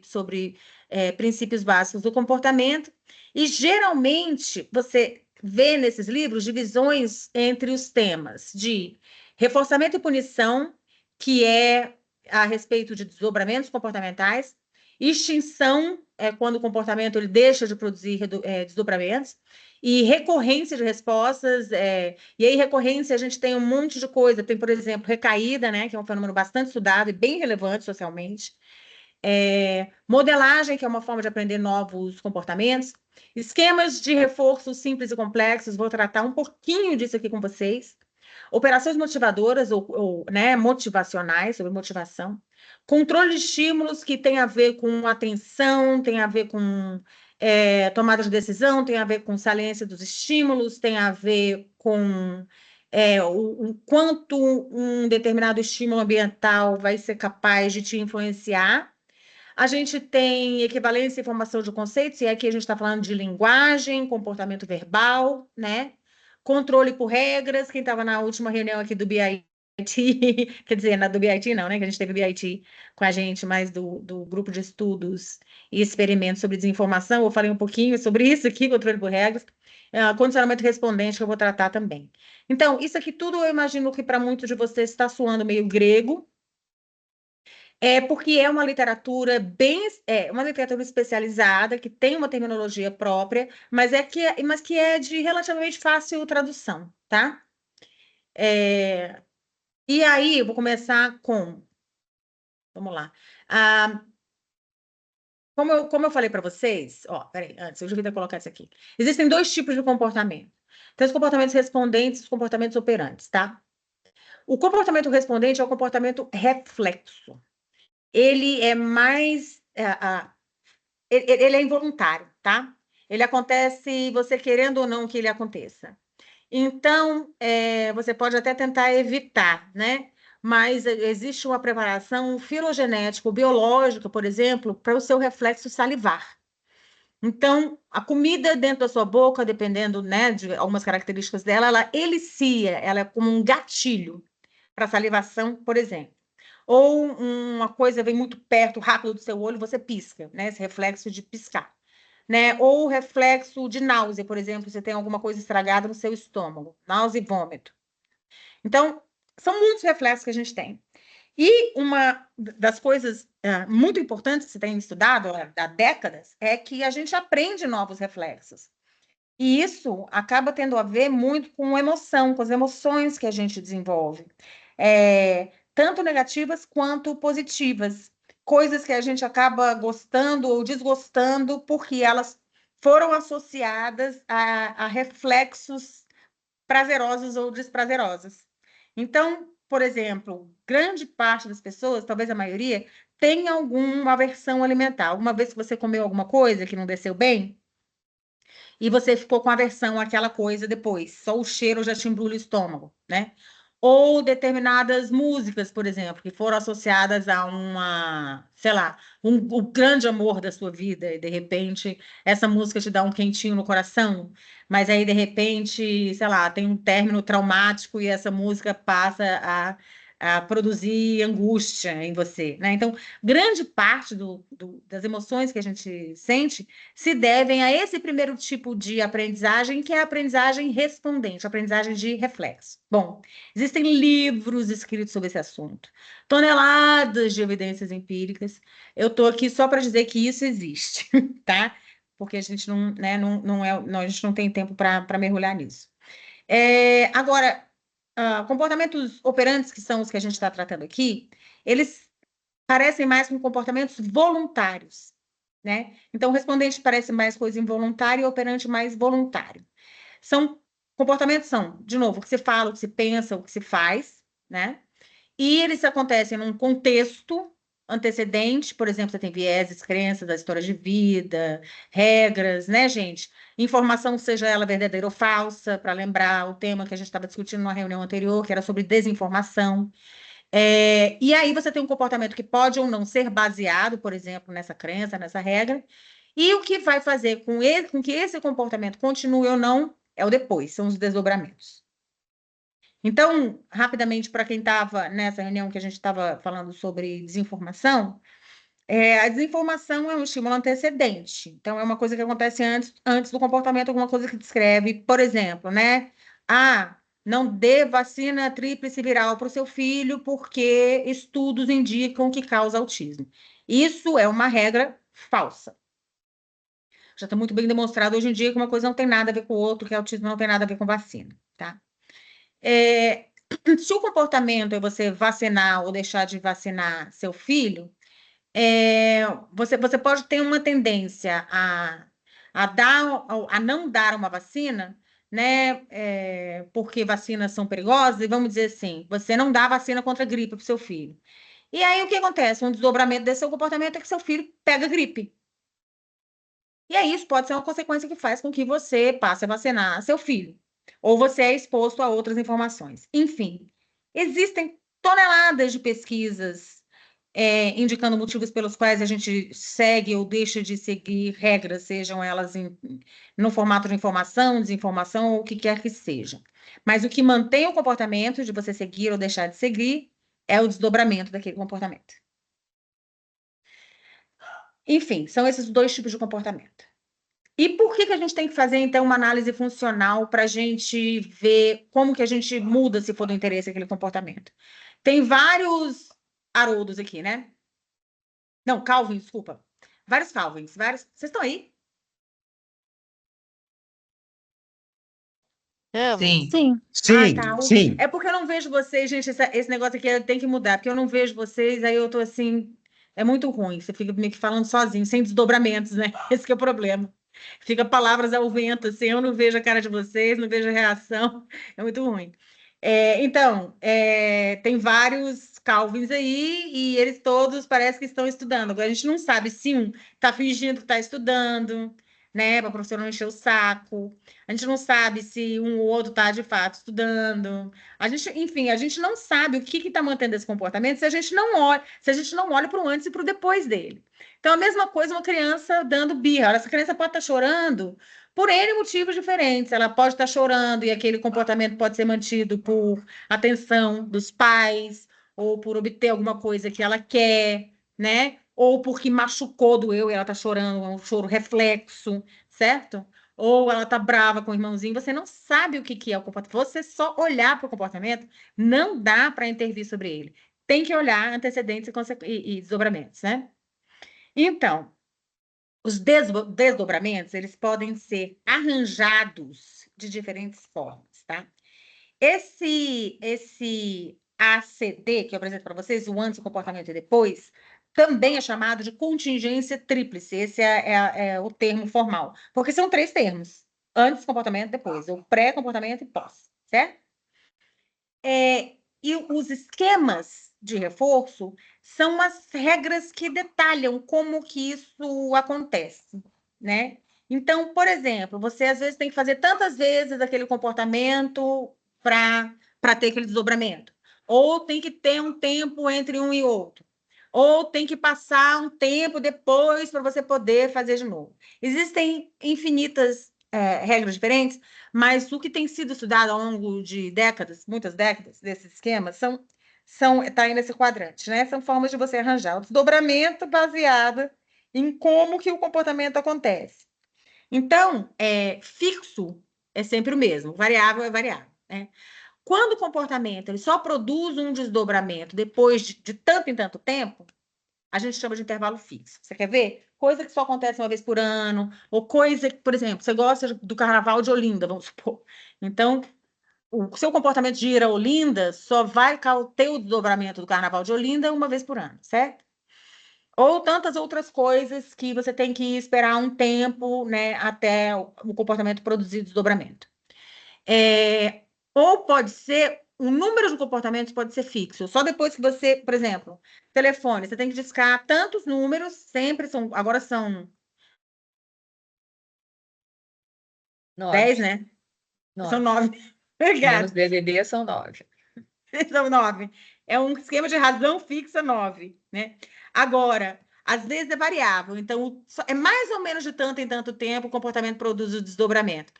princípios básicos do comportamento. E geralmente você vê nesses livros divisões entre os temas de reforçamento e punição, que é a respeito de desdobramentos comportamentais, extinção é quando o comportamento ele deixa de produzir desdobramentos, e recorrência de respostas. E aí, recorrência, a gente tem um monte de coisa. Tem, por exemplo, recaída, né, que é um fenômeno bastante estudado e bem relevante socialmente. Modelagem, que é uma forma de aprender novos comportamentos. Esquemas de reforço simples e complexos, vou tratar um pouquinho disso aqui com vocês. Operações motivadoras ou né, motivacionais, sobre motivação. Controle de estímulos, que tem a ver com atenção, tem a ver com tomada de decisão, tem a ver com saliência dos estímulos, tem a ver com o quanto um determinado estímulo ambiental vai ser capaz de te influenciar. A gente tem equivalência e formação de conceitos, e aqui a gente está falando de linguagem, comportamento verbal, né? Controle por regras. Quem estava na última reunião aqui do BIT, quer dizer, na do BIT não, né? Que a gente teve BIT com a gente, mas do grupo de estudos e experimentos sobre desinformação. Eu falei um pouquinho sobre isso aqui, controle por regras. Condicionamento respondente, que eu vou tratar também. Então, isso aqui tudo eu imagino que para muitos de vocês está soando meio grego, porque é uma literatura uma literatura especializada, que tem uma terminologia própria, mas que é de relativamente fácil tradução, tá? E aí, eu vou começar com... Vamos lá. Como eu falei para vocês... Peraí, antes, eu já devia colocar isso aqui. Existem 2 tipos de comportamento. Tem os comportamentos respondentes e os comportamentos operantes, tá? O comportamento respondente é o comportamento reflexo. Ele é mais... ele é involuntário, tá? Ele acontece você querendo ou não que ele aconteça. Então, você pode até tentar evitar, né? Mas existe uma preparação filogenética, biológica, por exemplo, para o seu reflexo salivar. Então, a comida dentro da sua boca, dependendo, né, de algumas características dela, ela elicia, ela é como um gatilho para salivação, por exemplo. Ou uma coisa vem muito perto, rápido do seu olho, você pisca, né? Esse reflexo de piscar. Né? Ou o reflexo de náusea, por exemplo, você tem alguma coisa estragada no seu estômago, náusea e vômito. Então, são muitos reflexos que a gente tem. E uma das coisas muito importantes que você tem estudado há décadas é que a gente aprende novos reflexos. E isso acaba tendo a ver muito com emoção, com as emoções que a gente desenvolve. Tanto negativas quanto positivas. Coisas que a gente acaba gostando ou desgostando porque elas foram associadas a reflexos prazerosos ou desprazerosos. Então, por exemplo, grande parte das pessoas, talvez a maioria, tem alguma aversão alimentar. Alguma vez que você comeu alguma coisa que não desceu bem, e você ficou com aversão àquela coisa depois, só o cheiro já te embrulha o estômago, né? Ou determinadas músicas, por exemplo, que foram associadas a sei lá, o grande amor da sua vida, e de repente essa música te dá um quentinho no coração, mas aí de repente, sei lá, tem um término traumático e essa música passa a produzir angústia em você, né? Então, grande parte das emoções que a gente sente se devem a esse primeiro tipo de aprendizagem, que é a aprendizagem respondente, a aprendizagem de reflexo. Bom, existem livros escritos sobre esse assunto, toneladas de evidências empíricas. Eu estou aqui só para dizer que isso existe, tá? Porque a gente a gente não tem tempo para mergulhar nisso. Agora, comportamentos operantes, que são os que a gente está tratando aqui, eles parecem mais com comportamentos voluntários, né? Então, o respondente parece mais coisa involuntária e o operante mais voluntário. Comportamentos são, de novo, o que se fala, o que se pensa, o que se faz, né? E eles acontecem num contexto antecedente, por exemplo, você tem vieses, crenças, da história de vida, regras, né, gente? Informação, seja ela verdadeira ou falsa, para lembrar o tema que a gente estava discutindo na reunião anterior, que era sobre desinformação. E aí você tem um comportamento que pode ou não ser baseado, por exemplo, nessa crença, nessa regra, e o que vai fazer com que esse comportamento continue ou não é o depois, são os desdobramentos. Então, rapidamente, para quem estava nessa reunião que a gente estava falando sobre desinformação, a desinformação é um estímulo antecedente. Então, é uma coisa que acontece antes do comportamento, alguma coisa que descreve, por exemplo, né? Não dê vacina tríplice viral para o seu filho, porque estudos indicam que causa autismo. Isso é uma regra falsa. Já está muito bem demonstrado hoje em dia que uma coisa não tem nada a ver com o outro, que autismo não tem nada a ver com vacina, tá? Se o comportamento é você vacinar ou deixar de vacinar seu filho, você pode ter uma tendência a não dar uma vacina, né? Porque vacinas são perigosas, e vamos dizer assim, você não dá vacina contra a gripe para o seu filho. E aí o que acontece? Um desdobramento desse seu comportamento é que seu filho pega gripe. E aí isso pode ser uma consequência que faz com que você passe a vacinar seu filho. ou você é exposto a outras informações. Enfim, existem toneladas de pesquisas indicando motivos pelos quais a gente segue ou deixa de seguir regras, sejam elas no formato de informação, desinformação ou o que quer que seja. Mas o que mantém o comportamento de você seguir ou deixar de seguir é o desdobramento daquele comportamento. Enfim, são esses 2 tipos de comportamento. E por que a gente tem que fazer, então, uma análise funcional para a gente ver como que a gente muda, se for do interesse, aquele comportamento? Tem vários Haroldos aqui, né? Não, Calvin, desculpa. Vários Calvins, vários... Vocês estão aí? Sim. Sim. Sim, Tá. sim. É porque eu não vejo vocês, gente, esse negócio aqui tem que mudar, porque eu não vejo vocês, aí eu tô assim... É muito ruim, você fica meio que falando sozinho, sem desdobramentos, né? Esse que é o problema. Fica palavras ao vento, assim, eu não vejo a cara de vocês, não vejo a reação, é muito ruim. Então, tem vários Calvins aí, e eles todos parece que estão estudando. Agora, a gente não sabe se um está fingindo que está estudando, né, para a professora não encher o saco. A gente não sabe se um ou outro está, de fato, estudando. Enfim, a gente não sabe o que está mantendo esse comportamento se a gente não olha para o antes e para o depois dele. Então, a mesma coisa uma criança dando birra. Essa criança pode estar chorando por N motivos diferentes. Ela pode estar chorando e aquele comportamento pode ser mantido por atenção dos pais, ou por obter alguma coisa que ela quer, né? Ou porque machucou, doeu e ela está chorando, é um choro reflexo, certo? Ou ela está brava com o irmãozinho, você não sabe o que é o comportamento. Você só olhar para o comportamento, não dá para intervir sobre ele. Tem que olhar antecedentes e desdobramentos, né? Então, os desdobramentos, eles podem ser arranjados de diferentes formas, tá? Esse ACD, que eu apresento para vocês, o antes, o comportamento e depois, também é chamado de contingência tríplice. Esse é o termo formal. Porque são 3 termos. Antes, comportamento, depois. O pré-comportamento e pós, certo? E os esquemas de reforço são as regras que detalham como que isso acontece, né? Então, por exemplo, você às vezes tem que fazer tantas vezes aquele comportamento para ter aquele desdobramento. Ou tem que ter um tempo entre um e outro. Ou tem que passar um tempo depois para você poder fazer de novo. Existem infinitas regras diferentes, mas o que tem sido estudado ao longo de décadas, muitas décadas, desses esquemas, está aí nesse quadrante, né? São formas de você arranjar o desdobramento baseado em como que o comportamento acontece. Então, fixo é sempre o mesmo, variável é variável, né? Quando o comportamento ele só produz um desdobramento depois de tanto em tanto tempo, a gente chama de intervalo fixo. Você quer ver? Coisa que só acontece uma vez por ano, ou coisa que, por exemplo, você gosta do Carnaval de Olinda, vamos supor. Então, o seu comportamento de ir a Olinda só vai ter o desdobramento do Carnaval de Olinda uma vez por ano, certo? Ou tantas outras coisas que você tem que esperar um tempo, né, até o comportamento produzir desdobramento. Ou pode ser, o número de comportamentos pode ser fixo. Só depois que você, por exemplo, telefone, você tem que discar tantos números, sempre são, agora são 10, né? São 9. Obrigada. Menos DDD são 9. São 9. É um esquema de razão fixa 9, né? Agora, às vezes é variável, então é mais ou menos de tanto em tanto tempo o comportamento produz o desdobramento.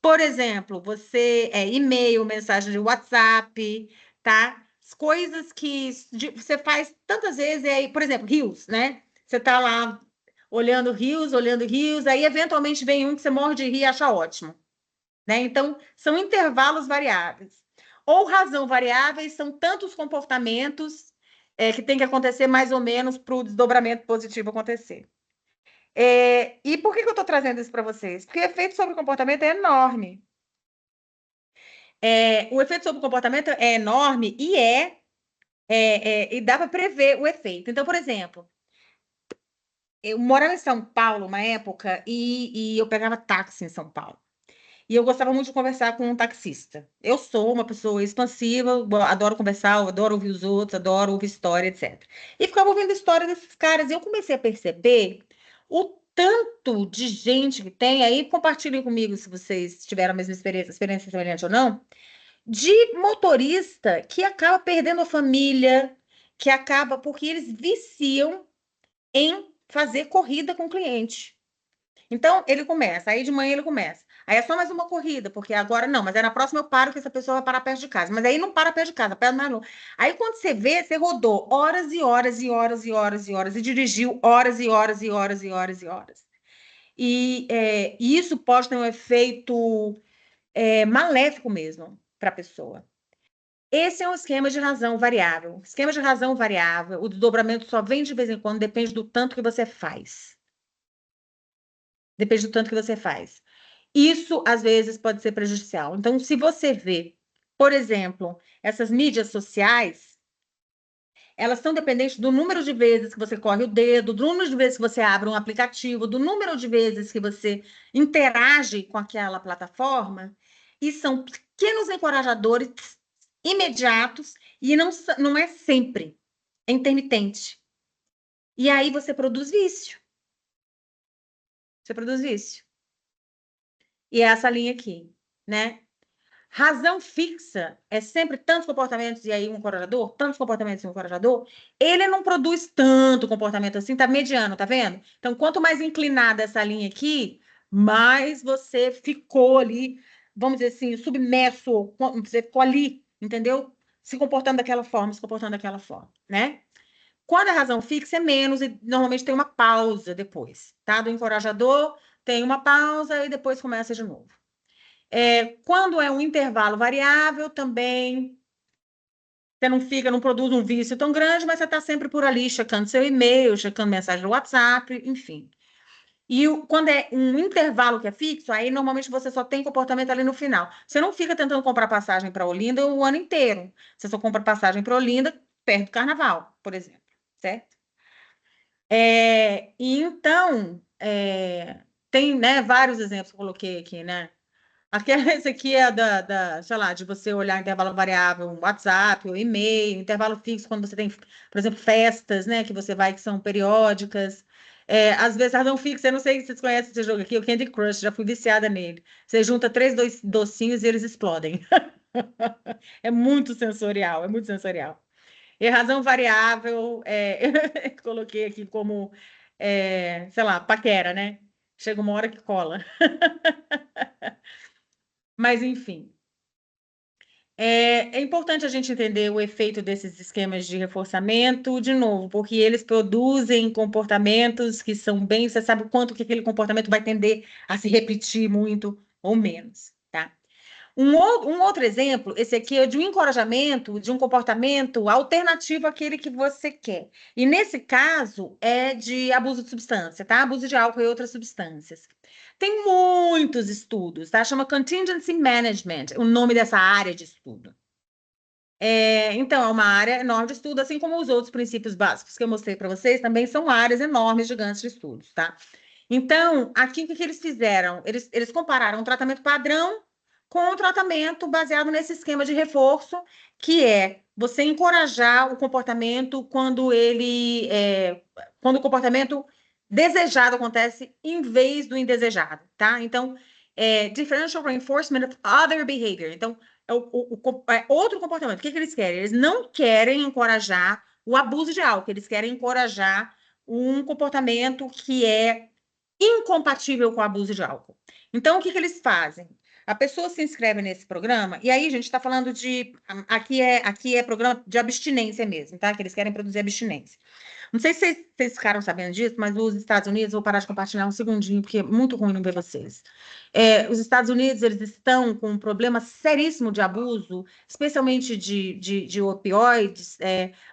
Por exemplo, você e-mail, mensagem de WhatsApp, tá? Coisas que você faz tantas vezes, aí, por exemplo, rios, né? Você tá lá olhando rios, aí eventualmente vem um que você morre de rir e acha ótimo, né? Então, são intervalos variáveis. Ou razão variáveis são tantos comportamentos que tem que acontecer mais ou menos para o desdobramento positivo acontecer. E por que eu estou trazendo isso para vocês? Porque o efeito sobre o comportamento é enorme. O efeito sobre o comportamento é enorme e dá para prever o efeito. Então, por exemplo, eu morava em São Paulo uma época e eu pegava táxi em São Paulo. E eu gostava muito de conversar com um taxista. Eu sou uma pessoa expansiva, adoro conversar, adoro ouvir os outros, adoro ouvir história, etc. E ficava ouvindo história desses caras. E eu comecei a perceber o tanto de gente que tem, aí compartilhem comigo se vocês tiveram a mesma experiência semelhante ou não, de motorista que acaba perdendo a família, que acaba porque eles viciam em fazer corrida com o cliente. Então, ele começa, aí de manhã ele começa. Aí é só mais uma corrida, porque agora não, mas aí na próxima eu paro que essa pessoa vai parar perto de casa. Mas aí não para perto de casa, perto mais longe. Aí quando você vê, você rodou horas e horas e horas e horas e horas e dirigiu horas e horas e horas e horas e horas. E isso pode ter um efeito maléfico mesmo para a pessoa. Esse é um esquema de razão variável. Esquema de razão variável, o desdobramento só vem de vez em quando, depende do tanto que você faz. Depende do tanto que você faz. Isso, às vezes, pode ser prejudicial. Então, se você vê, por exemplo, essas mídias sociais, elas são dependentes do número de vezes que você corre o dedo, do número de vezes que você abre um aplicativo, do número de vezes que você interage com aquela plataforma, e são pequenos encorajadores imediatos, e não é sempre, é intermitente. E aí você produz vício. Você produz vício. E é essa linha aqui, né? Razão fixa é sempre tantos comportamentos e aí um encorajador, tantos comportamentos e um encorajador. Ele não produz tanto comportamento assim, tá mediano, tá vendo? Então, quanto mais inclinada essa linha aqui, mais você ficou ali, vamos dizer assim, submerso, você ficou ali, entendeu? Se comportando daquela forma, se comportando daquela forma, né? Quando a razão fixa é menos, e normalmente tem uma pausa depois, tá? Do encorajador, tem uma pausa e depois começa de novo. Quando é um intervalo variável, também você não produz um vício tão grande, mas você está sempre por ali, checando seu e-mail, checando mensagem no WhatsApp, enfim. E quando é um intervalo que é fixo, aí normalmente você só tem comportamento ali no final. Você não fica tentando comprar passagem para Olinda o ano inteiro. Você só compra passagem para Olinda perto do carnaval, por exemplo, certo? E então, tem, né, vários exemplos que eu coloquei aqui, né? Esse aqui é sei lá, de você olhar intervalo variável, WhatsApp, ou e-mail, intervalo fixo, quando você tem, por exemplo, festas, né, que você vai, que são periódicas. Às vezes, razão fixa, eu não sei se vocês conhecem esse jogo aqui, o Candy Crush, já fui viciada nele. Você junta 3 docinhos e eles explodem. É muito sensorial, é muito sensorial. E razão variável, coloquei aqui como, sei lá, paquera, né? Chega uma hora que cola. Mas, enfim. É importante a gente entender o efeito desses esquemas de reforçamento, de novo, porque eles produzem comportamentos que são bem. Você sabe o quanto que aquele comportamento vai tender a se repetir muito ou menos, tá? Um outro exemplo, esse aqui é de um encorajamento, de um comportamento alternativo àquele que você quer. E nesse caso é de abuso de substância, tá? Abuso de álcool e outras substâncias. Tem muitos estudos, tá? Chama Contingency Management, o nome dessa área de estudo. Então, é uma área enorme de estudo, assim como os outros princípios básicos que eu mostrei para vocês, também são áreas enormes, gigantes de estudos, tá? Então, aqui o que eles fizeram? Eles compararam um tratamento padrão com um tratamento baseado nesse esquema de reforço, que é você encorajar o comportamento quando quando o comportamento desejado acontece em vez do indesejado, tá? Então, differential reinforcement of other behavior. Então, outro comportamento. O que eles querem? Eles não querem encorajar o abuso de álcool, eles querem encorajar um comportamento que é incompatível com o abuso de álcool. Então, o que eles fazem? A pessoa se inscreve nesse programa, e aí a gente está falando de. Aqui é programa de abstinência mesmo, tá? Que eles querem produzir abstinência. Não sei se vocês ficaram sabendo disso, mas os Estados Unidos, vou parar de compartilhar um segundinho, porque é muito ruim não ver vocês. Os Estados Unidos, eles estão com um problema seríssimo de abuso, especialmente de opioides,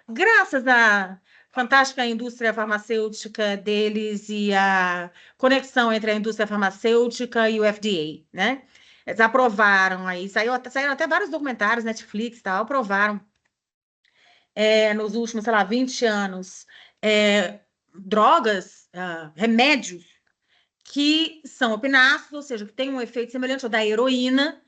graças à fantástica indústria farmacêutica deles e a conexão entre a indústria farmacêutica e o FDA, né? Eles aprovaram aí, saíram até vários documentários, Netflix e tal, aprovaram nos últimos, sei lá, 20 anos, drogas, remédios que são opináceos, ou seja, que têm um efeito semelhante ao da heroína,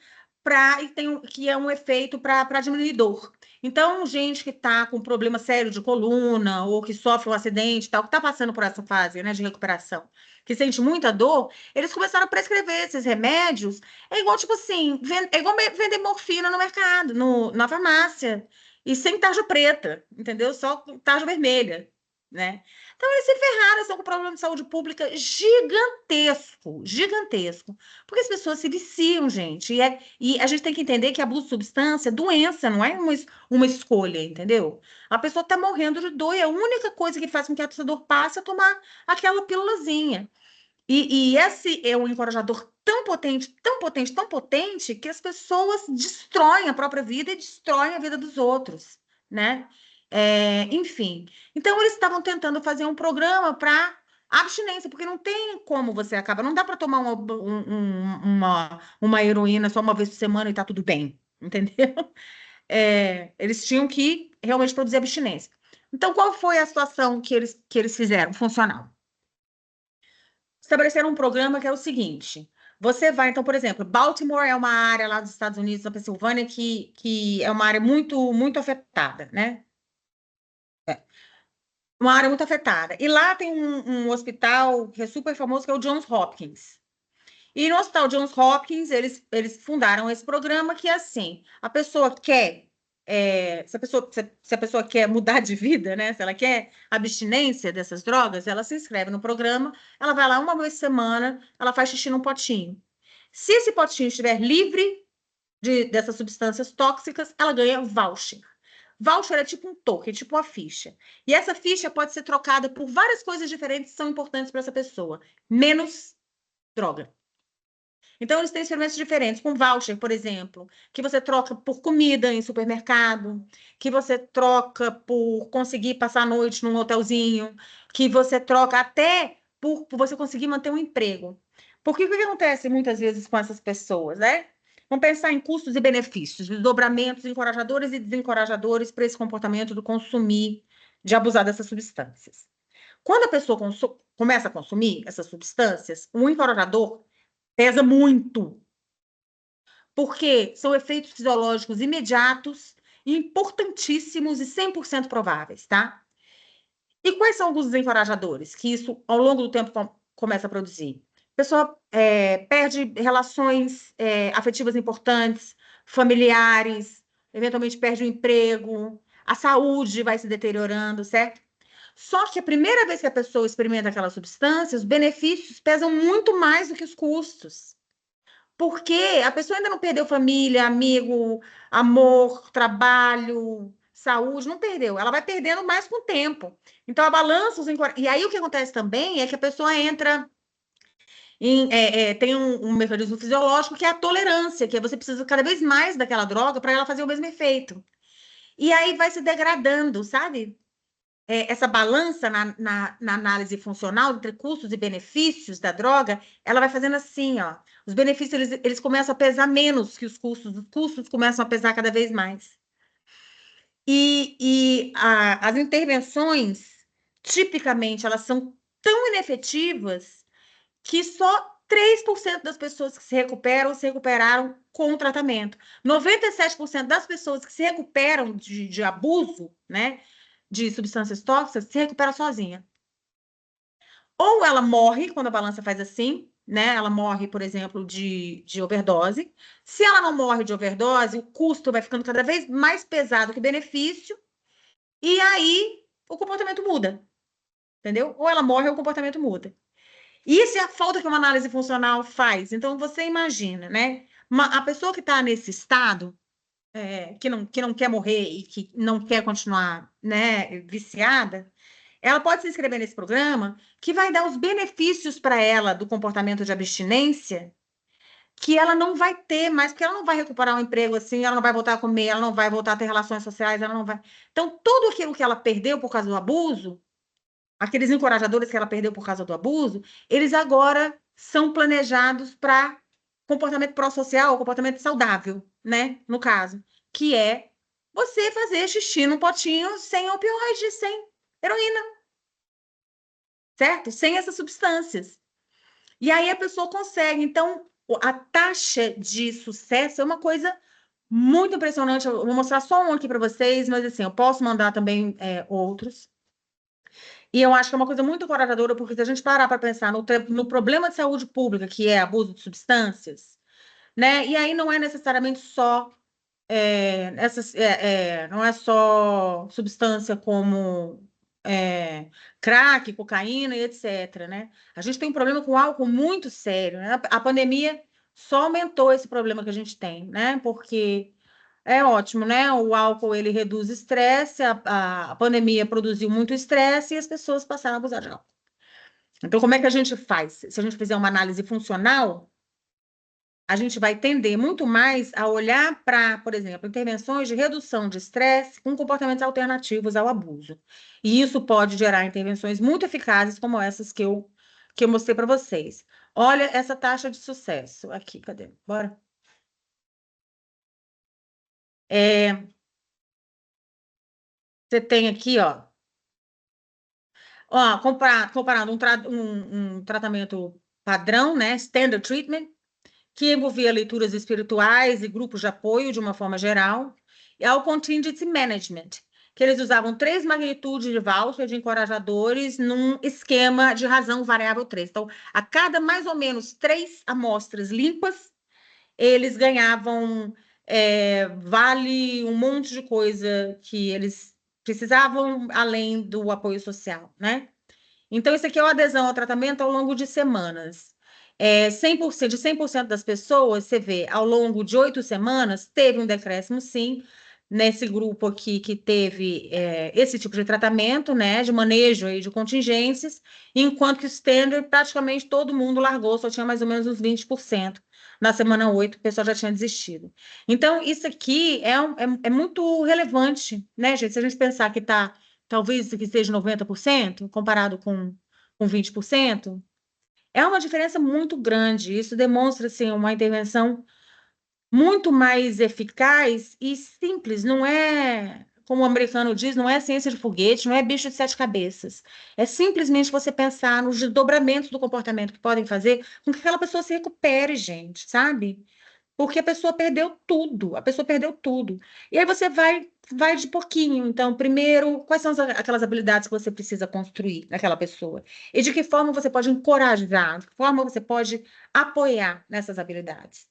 que é um efeito para diminuir dor. Então, gente que está com problema sério de coluna ou que sofre um acidente, tal, que está passando por essa fase, né, de recuperação, que sente muita dor, eles começaram a prescrever esses remédios. É igual, tipo assim, é igual vender morfina no mercado, na farmácia, e sem tarja preta, entendeu? Só com tarja vermelha, né? Então, eles se ferraram, estão com problema de saúde pública gigantesco, gigantesco. Porque as pessoas se viciam, gente. E a gente tem que entender que abuso de substância é doença, não é uma escolha, entendeu? A pessoa está morrendo de dor e a única coisa que faz com que essa dor passe é tomar aquela pílulazinha. E esse é um encorajador tão potente, tão potente, tão potente, que as pessoas destroem a própria vida e destroem a vida dos outros, né? Enfim. Então, eles estavam tentando fazer um programa para abstinência, porque não tem como você acaba. Não dá para tomar uma heroína só uma vez por semana e tá tudo bem, entendeu? Eles tinham que realmente produzir abstinência. Então, qual foi a situação que eles fizeram funcional? Estabeleceram um programa que é o seguinte: você vai, então, por exemplo, Baltimore é uma área lá dos Estados Unidos, da Pensilvânia, que é uma área muito, muito afetada, né? Uma área muito afetada. E lá tem um hospital que é super famoso, que é o Johns Hopkins. E no Hospital Johns Hopkins, eles fundaram esse programa que é assim: a pessoa quer, se a pessoa quer mudar de vida, né? Se ela quer abstinência dessas drogas, ela se inscreve no programa, ela vai lá uma vez por semana, ela faz xixi num potinho. Se esse potinho estiver livre dessas substâncias tóxicas, ela ganha voucher. Voucher é tipo um token, tipo uma ficha. E essa ficha pode ser trocada por várias coisas diferentes que são importantes para essa pessoa, menos droga. Então, eles têm experimentos diferentes, com voucher, por exemplo, que você troca por comida em supermercado, que você troca por conseguir passar a noite num hotelzinho, que você troca até por você conseguir manter um emprego. Porque o que acontece muitas vezes com essas pessoas, né? Vamos pensar em custos e benefícios, desdobramentos encorajadores e desencorajadores para esse comportamento do consumir, de abusar dessas substâncias. Quando a pessoa começa a consumir essas substâncias, o encorajador pesa muito, porque são efeitos fisiológicos imediatos, importantíssimos e 100% prováveis, tá? E quais são alguns desencorajadores que isso, ao longo do tempo, começa a produzir? A pessoa perde relações afetivas importantes, familiares, eventualmente perde o emprego, a saúde vai se deteriorando, certo? Só que a primeira vez que a pessoa experimenta aquelas substâncias, os benefícios pesam muito mais do que os custos. Porque a pessoa ainda não perdeu família, amigo, amor, trabalho, saúde, não perdeu. Ela vai perdendo mais com o tempo. Então, a balança... E aí, o que acontece também é que a pessoa entra tem um mecanismo fisiológico que é a tolerância, que é você precisa cada vez mais daquela droga para ela fazer o mesmo efeito. E aí vai se degradando, sabe? Essa balança na análise funcional entre custos e benefícios da droga, ela vai fazendo assim, ó. Os benefícios, eles começam a pesar menos que os custos começam a pesar cada vez mais. As intervenções, tipicamente, elas são tão inefetivas que só 3% das pessoas que se recuperaram com o tratamento. 97% das pessoas que se recuperam de abuso, né, de substâncias tóxicas, se recupera sozinha. Ou ela morre quando a balança faz assim, né? Ela morre, por exemplo, de overdose. Se ela não morre de overdose, o custo vai ficando cada vez mais pesado que o benefício, e aí o comportamento muda, entendeu? Ou ela morre ou o comportamento muda. Isso é a falta que uma análise funcional faz. Então, você imagina, né? A pessoa que está nesse estado, que não quer morrer e que não quer continuar, né, viciada, ela pode se inscrever nesse programa que vai dar os benefícios para ela do comportamento de abstinência que ela não vai ter mais, porque ela não vai recuperar um emprego assim, ela não vai voltar a comer, ela não vai voltar a ter relações sociais, ela não vai... Então, tudo aquilo que ela perdeu por causa do abuso, aqueles encorajadores que ela perdeu por causa do abuso, eles agora são planejados para comportamento pró-social, comportamento saudável, né? No caso, que é você fazer xixi num potinho sem opioide, sem heroína, certo? Sem essas substâncias. E aí a pessoa consegue. Então, a taxa de sucesso é uma coisa muito impressionante. Eu vou mostrar só um aqui para vocês, mas assim, eu posso mandar também outros. E eu acho que é uma coisa muito encorajadora, porque se a gente parar para pensar no problema de saúde pública, que é abuso de substâncias, né? E aí não é necessariamente só não é só substância como crack, cocaína e etc, né? A gente tem um problema com álcool muito sério, né? A pandemia só aumentou esse problema que a gente tem, né? Porque é ótimo, né? O álcool ele reduz estresse, a pandemia produziu muito estresse e as pessoas passaram a abusar de álcool. Então, como é que a gente faz? Se a gente fizer uma análise funcional, a gente vai tender muito mais a olhar para, por exemplo, intervenções de redução de estresse com comportamentos alternativos ao abuso. E isso pode gerar intervenções muito eficazes, como essas que eu mostrei para vocês. Olha essa taxa de sucesso aqui, cadê? Bora. Você tem aqui, ó, comparando um tratamento padrão, né, standard treatment, que envolvia leituras espirituais e grupos de apoio de uma forma geral, e ao contingency management, que eles usavam 3 magnitudes de voucher de encorajadores num esquema de razão variável 3. Então, a cada mais ou menos 3 amostras limpas, eles ganhavam vale um monte de coisa que eles precisavam além do apoio social, né? Então, isso aqui é uma adesão ao tratamento ao longo de semanas. 100%, de 100% das pessoas, você vê, ao longo de 8 semanas, teve um decréscimo, sim, nesse grupo aqui que teve esse tipo de tratamento, né, de manejo aí de contingências, enquanto que o standard, praticamente todo mundo largou, só tinha mais ou menos uns 20%. Na semana 8, o pessoal já tinha desistido. Então, isso aqui é muito relevante, né, gente? Se a gente pensar que está talvez isso aqui seja 90%, comparado com 20%, é uma diferença muito grande. Isso demonstra assim, uma intervenção muito mais eficaz e simples. Não é, como o americano diz, não é ciência de foguete, não é bicho de 7 cabeças. É simplesmente você pensar nos desdobramentos do comportamento que podem fazer com que aquela pessoa se recupere, gente, sabe? Porque a pessoa perdeu tudo, a pessoa perdeu tudo. E aí você vai de pouquinho. Então, primeiro, quais são aquelas habilidades que você precisa construir naquela pessoa? E de que forma você pode encorajar, de que forma você pode apoiar nessas habilidades,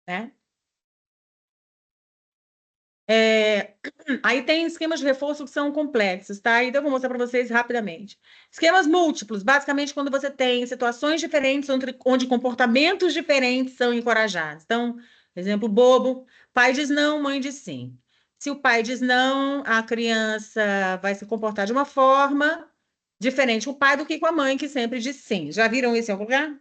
né? Aí tem esquemas de reforço que são complexos, tá? Então, eu vou mostrar para vocês rapidamente. Esquemas múltiplos, basicamente, quando você tem situações diferentes, onde comportamentos diferentes são encorajados. Então, exemplo bobo, pai diz não, mãe diz sim. Se o pai diz não, a criança vai se comportar de uma forma diferente com o pai do que com a mãe, que sempre diz sim. Já viram isso em algum lugar?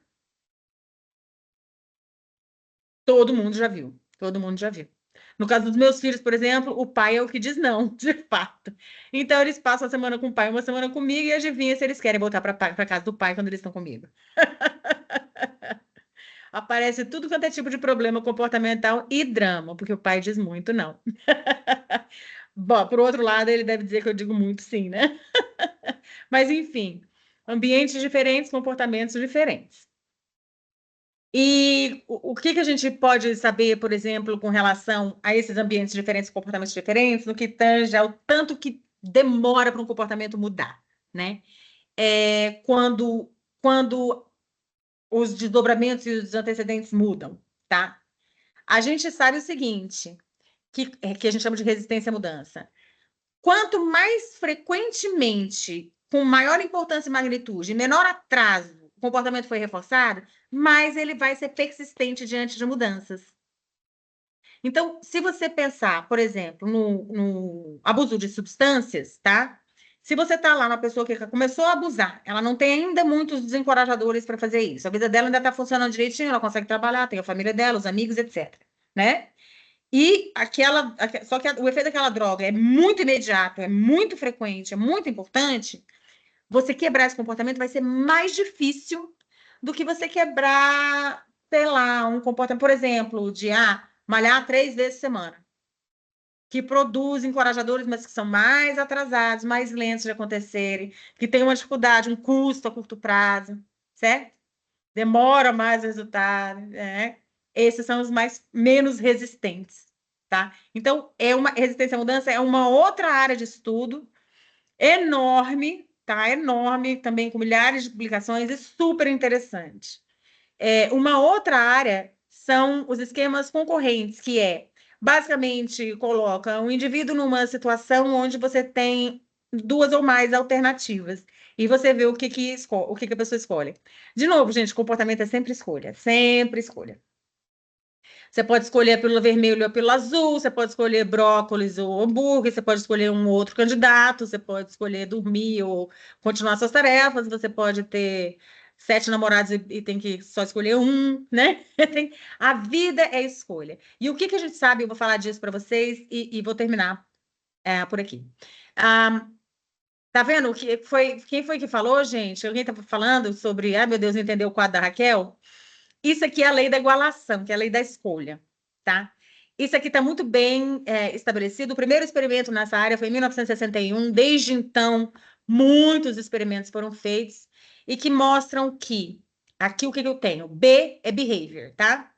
Todo mundo já viu. Todo mundo já viu. No caso dos meus filhos, por exemplo, o pai é o que diz não, de fato. Então, eles passam a semana com o pai, uma semana comigo, e adivinha se eles querem voltar para casa do pai quando eles estão comigo. Aparece tudo quanto é tipo de problema comportamental e drama, porque o pai diz muito não. Bom, por outro lado, ele deve dizer que eu digo muito sim, né? Mas, enfim, ambientes diferentes, comportamentos diferentes. E o que a gente pode saber, por exemplo, com relação a esses ambientes diferentes, comportamentos diferentes, no que tange ao tanto que demora para um comportamento mudar, né? Quando os desdobramentos e os antecedentes mudam, tá? A gente sabe o seguinte, que a gente chama de resistência à mudança. Quanto mais frequentemente, com maior importância e magnitude, menor atraso, o comportamento foi reforçado, mais ele vai ser persistente diante de mudanças. Então, se você pensar, por exemplo, no abuso de substâncias, tá? Se você está lá uma pessoa que começou a abusar, ela não tem ainda muitos desencorajadores para fazer isso. A vida dela ainda está funcionando direitinho, ela consegue trabalhar, tem a família dela, os amigos, etc. Né? E só que o efeito daquela droga é muito imediato, é muito frequente, é muito importante. Você quebrar esse comportamento vai ser mais difícil do que você quebrar, sei lá, um comportamento, por exemplo, de malhar 3 vezes por semana, que produz encorajadores, mas que são mais atrasados, mais lentos de acontecerem, que tem uma dificuldade, um custo a curto prazo, certo? demora mais resultado, né? Esses são os menos resistentes, tá? Então, resistência à mudança é uma outra área de estudo enorme, tá? Enorme, também com milhares de publicações e super interessante. Uma outra área são os esquemas concorrentes, que basicamente coloca um indivíduo numa situação onde você tem 2 ou mais alternativas e você vê o que a pessoa escolhe. De novo, gente, comportamento é sempre escolha, sempre escolha. Você pode escolher a pílula vermelha ou a pílula azul, você pode escolher brócolis ou hambúrguer, você pode escolher um outro candidato, você pode escolher dormir ou continuar suas tarefas, você pode ter 7 namorados e tem que só escolher um, né? A vida é escolha. E o que a gente sabe, eu vou falar disso para vocês e vou terminar por aqui. Tá vendo? Quem foi que falou, gente? Alguém estava falando sobre, meu Deus, entendeu o quadro da Raquel? Isso aqui é a lei da igualação, que é a lei da escolha, tá? Isso aqui está muito bem estabelecido. O primeiro experimento nessa área foi em 1961. Desde então, muitos experimentos foram feitos e que mostram que aqui o que eu tenho? B é behavior, tá?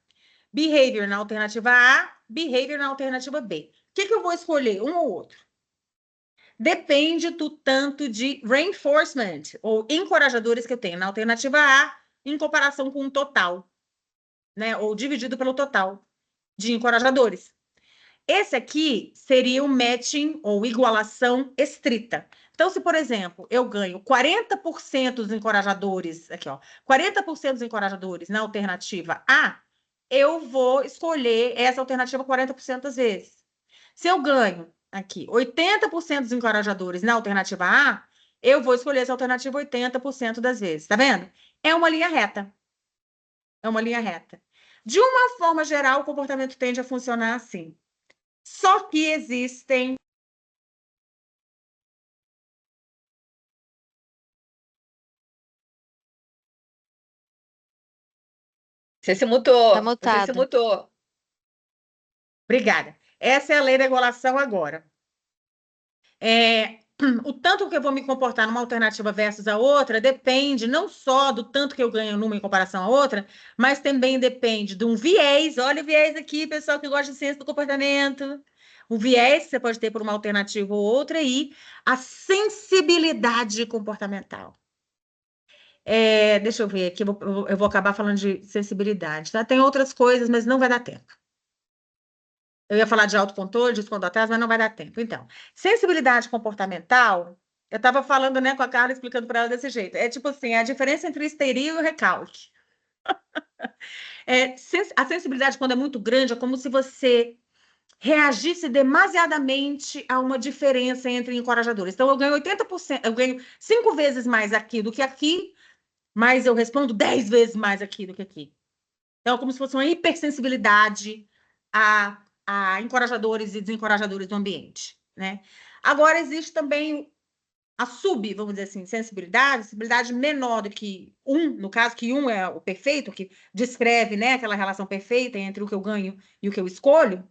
Behavior na alternativa A, behavior na alternativa B. O que eu vou escolher? Um ou outro? Depende do tanto de reinforcement, ou encorajadores que eu tenho na alternativa A, em comparação com o total, né? Ou dividido pelo total de encorajadores. Esse aqui seria o matching ou igualação estrita. Então, se, por exemplo, eu ganho 40% dos encorajadores, aqui, ó, 40% dos encorajadores na alternativa A, eu vou escolher essa alternativa 40% das vezes. Se eu ganho aqui 80% dos encorajadores na alternativa A, eu vou escolher essa alternativa 80% das vezes. Tá vendo? É uma linha reta. É uma linha reta. De uma forma geral, o comportamento tende a funcionar assim. Só que existem... Você se mutou. Tá Você se mutada. mutou. Obrigada. Essa é a lei da igualação agora. O tanto que eu vou me comportar numa alternativa versus a outra depende não só do tanto que eu ganho numa em comparação à outra, mas também depende de um viés. Olha o viés aqui, pessoal que gosta de ciência do comportamento. O viés que você pode ter por uma alternativa ou outra e a sensibilidade comportamental. Deixa eu ver aqui, eu vou acabar falando de sensibilidade, tá? Tem outras coisas, mas não vai dar tempo. Eu ia falar de autocontrole, de escondo atrás, mas não vai dar tempo. Então, sensibilidade comportamental, eu estava falando, né, com a Carla, explicando para ela desse jeito. É tipo assim, a diferença entre histeria e o recalque. A sensibilidade, quando é muito grande, é como se você reagisse demasiadamente a uma diferença entre encorajadores. Então, eu ganho 80%, eu ganho 5 vezes mais aqui do que aqui, mas eu respondo 10 vezes mais aqui do que aqui. Então, é como se fosse uma hipersensibilidade a encorajadores e desencorajadores do ambiente, né? Agora, existe também a vamos dizer assim, sensibilidade menor do que 1, no caso, que 1 é o perfeito, que descreve, né, aquela relação perfeita entre o que eu ganho e o que eu escolho.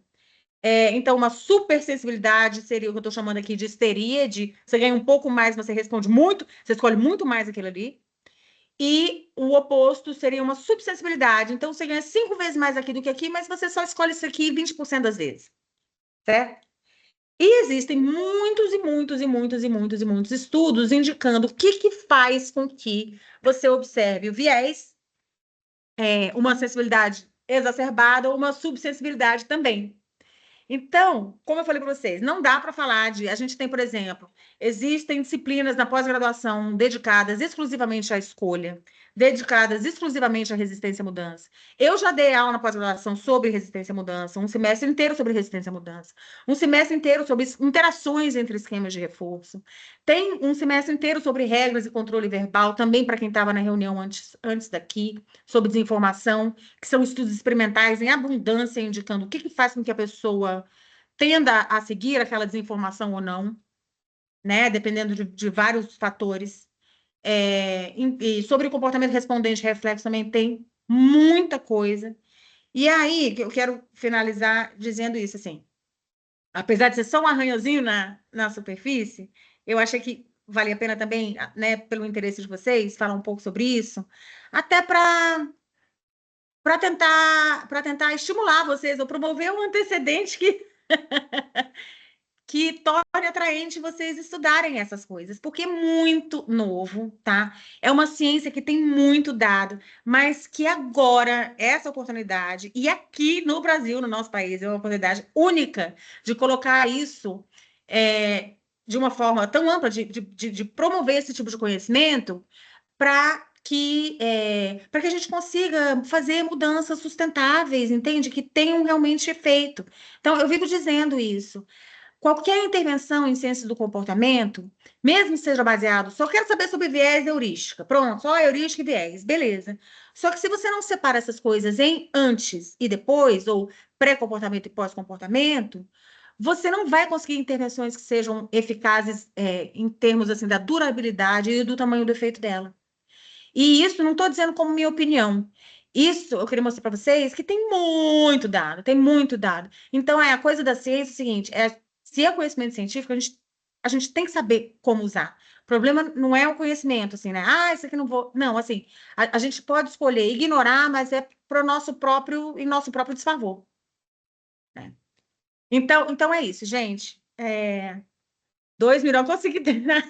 Então, uma supersensibilidade seria o que eu estou chamando aqui de histeria, de você ganha um pouco mais, mas você responde muito, você escolhe muito mais aquilo ali. E o oposto seria uma subsensibilidade. Então, você ganha 5 vezes mais aqui do que aqui, mas você só escolhe isso aqui 20% das vezes. Certo? E existem muitos e muitos e muitos e muitos e muitos estudos indicando o que faz com que você observe o viés, uma sensibilidade exacerbada ou uma subsensibilidade também. Então, como eu falei para vocês, não dá para falar de... A gente tem, por exemplo, existem disciplinas na pós-graduação dedicadas exclusivamente à escolha, dedicadas exclusivamente à resistência à mudança. Eu já dei aula na pós-graduação sobre resistência à mudança, um semestre inteiro sobre resistência à mudança, um semestre inteiro sobre interações entre esquemas de reforço. Tem um semestre inteiro sobre regras e controle verbal, também para quem estava na reunião antes daqui, sobre desinformação, que são estudos experimentais em abundância, indicando o que faz com que a pessoa tenda a seguir aquela desinformação ou não, né? Dependendo de vários fatores. E sobre o comportamento respondente reflexo também tem muita coisa. E aí, eu quero finalizar dizendo isso, assim, apesar de ser só um arranhãozinho na superfície, eu achei que valia a pena também, né, pelo interesse de vocês, falar um pouco sobre isso, até para tentar estimular vocês ou promover um antecedente que torne atraente vocês estudarem essas coisas, porque é muito novo, tá? É uma ciência que tem muito dado, mas que agora, essa oportunidade, e aqui no Brasil, no nosso país, é uma oportunidade única de colocar isso de uma forma tão ampla, de promover esse tipo de conhecimento, para que a gente consiga fazer mudanças sustentáveis, entende? Que tenham realmente efeito. Então, eu vivo dizendo isso. Qualquer intervenção em ciência do comportamento, mesmo que seja baseado, só quero saber sobre viés e heurística. Pronto, só heurística e viés, beleza. Só que se você não separa essas coisas em antes e depois, ou pré-comportamento e pós-comportamento, você não vai conseguir intervenções que sejam eficazes em termos assim da durabilidade e do tamanho do efeito dela. E isso não estou dizendo como minha opinião. Isso eu queria mostrar para vocês que tem muito dado, tem muito dado. Então, a coisa da ciência é o seguinte: se é conhecimento científico, a gente tem que saber como usar. O problema não é o conhecimento, assim, né? Ah, isso aqui não vou. Não, assim, a gente pode escolher ignorar, mas é para o nosso próprio desfavor. Né? Então é isso, gente. 2 minutos, não consegui terminar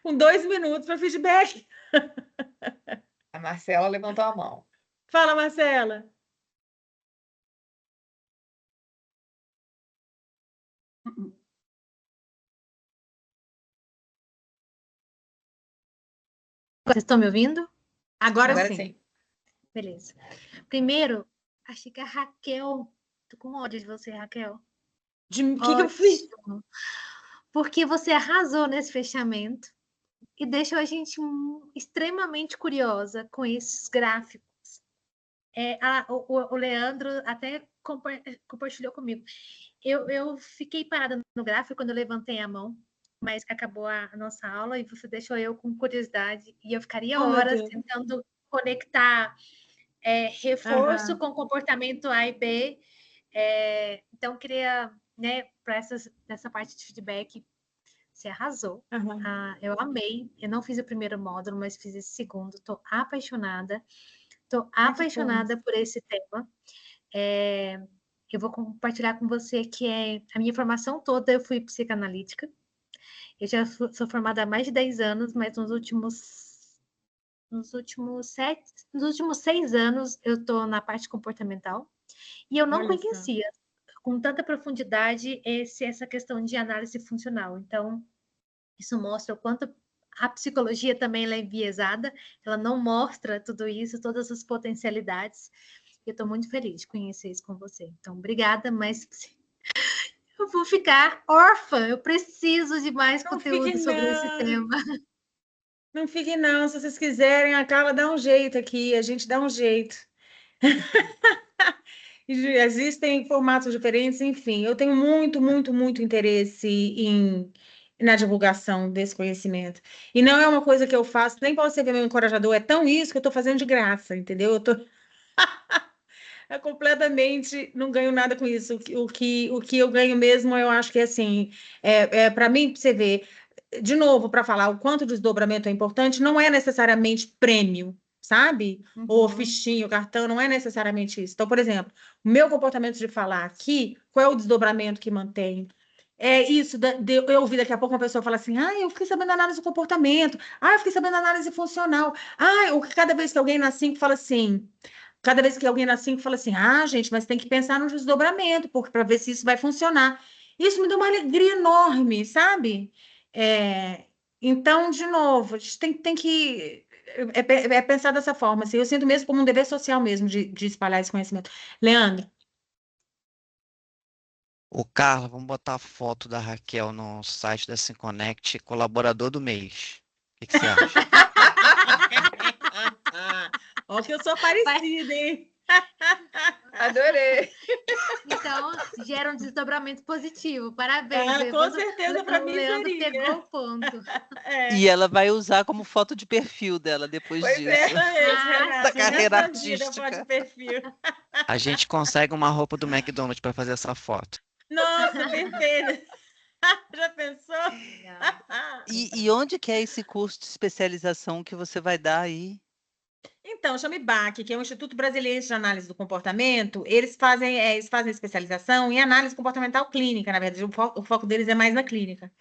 com 2 minutos para feedback. A Marcela levantou a mão. Fala, Marcela. Vocês estão me ouvindo? Agora sim. Beleza. Primeiro, achei que a Raquel... Tô com ódio de você, Raquel. De que eu fiz? Porque você arrasou nesse fechamento e deixou a gente extremamente curiosa com esses gráficos. O Leandro até compartilhou comigo. Eu fiquei parada no gráfico quando eu levantei a mão, mas acabou a nossa aula e você deixou eu com curiosidade e eu ficaria horas tentando conectar reforço com comportamento A e B. Então, queria, né, para essa parte de feedback, você arrasou. Eu amei. Eu não fiz o primeiro módulo, mas fiz esse segundo. Estou apaixonada. Estou apaixonada por esse tema. Eu vou compartilhar com você que a minha formação toda eu fui psicanalítica. Eu já sou formada há mais de 10 anos, mas nos últimos 6 anos eu estou na parte comportamental. E eu não conhecia com tanta profundidade essa questão de análise funcional. Então, isso mostra o quanto a psicologia também ela é enviesada, ela não mostra tudo isso, todas as potencialidades. Eu estou muito feliz de conhecer isso com você. Então, obrigada, mas eu vou ficar órfã, eu preciso de mais conteúdo sobre esse tema. Não fique não, se vocês quiserem, a Carla dá um jeito aqui, a gente dá um jeito. Existem formatos diferentes, enfim, eu tenho muito, muito, muito interesse na divulgação desse conhecimento. E não é uma coisa que eu faço, nem para você ver meu encorajador, é tão isso que eu estou fazendo de graça, entendeu? Eu tô... completamente não ganho nada com isso. O que eu ganho mesmo, eu acho que é assim, para mim, pra você ver, de novo, para falar o quanto o desdobramento é importante, não é necessariamente prêmio, sabe? Ou fichinha, cartão, não é necessariamente isso. Então, por exemplo, o meu comportamento de falar aqui, qual é o desdobramento que mantém? É isso, eu ouvi daqui a pouco uma pessoa falar assim, eu fiquei sabendo da análise do comportamento, eu fiquei sabendo da análise funcional, ou cada vez que alguém na 5 fala assim, gente, mas tem que pensar no desdobramento, porque para ver se isso vai funcionar. Isso me deu uma alegria enorme, sabe? Então, de novo, a gente tem que pensar dessa forma. Assim, eu sinto mesmo como um dever social mesmo de espalhar esse conhecimento. Leandro? Carla, vamos botar a foto da Raquel no site da SimConnect, colaborador do mês. O que você acha? Olha que eu sou parecida, hein? Adorei. Então, gera um desdobramento positivo. Parabéns. Com certeza, para mim Leandro seria. pegou o ponto. E ela vai usar como foto de perfil dela depois disso. Renata, carreira nessa vida, artística. foto de perfil. A gente consegue uma roupa do McDonald's para fazer essa foto. Nossa, perfeito. Já pensou? E onde que é esse curso de especialização que você vai dar aí? Então, chama IBAC, que é o Instituto Brasileiro de Análise do Comportamento. Eles fazem especialização em análise comportamental clínica, na verdade, o foco deles é mais na clínica.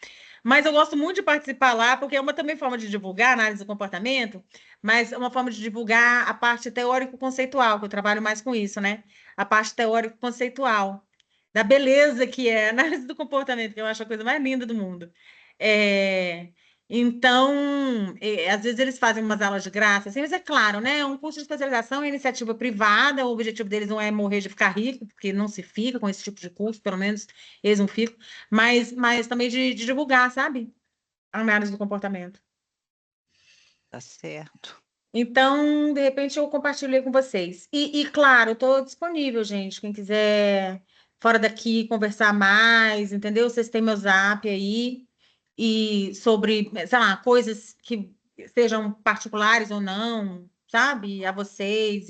Mas eu gosto muito de participar lá, porque é uma também forma de divulgar a análise do comportamento, mas é uma forma de divulgar a parte teórico-conceitual, que eu trabalho mais com isso, né? A parte teórico-conceitual, da beleza que é a análise do comportamento, que eu acho a coisa mais linda do mundo. Então, às vezes eles fazem umas aulas de graça, assim, mas é claro, né? Um curso de especialização é iniciativa privada, o objetivo deles não é morrer de ficar rico, porque não se fica com esse tipo de curso, pelo menos eles não ficam, mas também de divulgar, sabe? A análise do comportamento. Tá certo. Então, de repente, eu compartilhei com vocês. Claro, estou disponível, gente. Quem quiser fora daqui conversar mais, entendeu? Vocês têm meu zap aí. E sobre, sei lá, coisas que sejam particulares ou não, sabe? A vocês,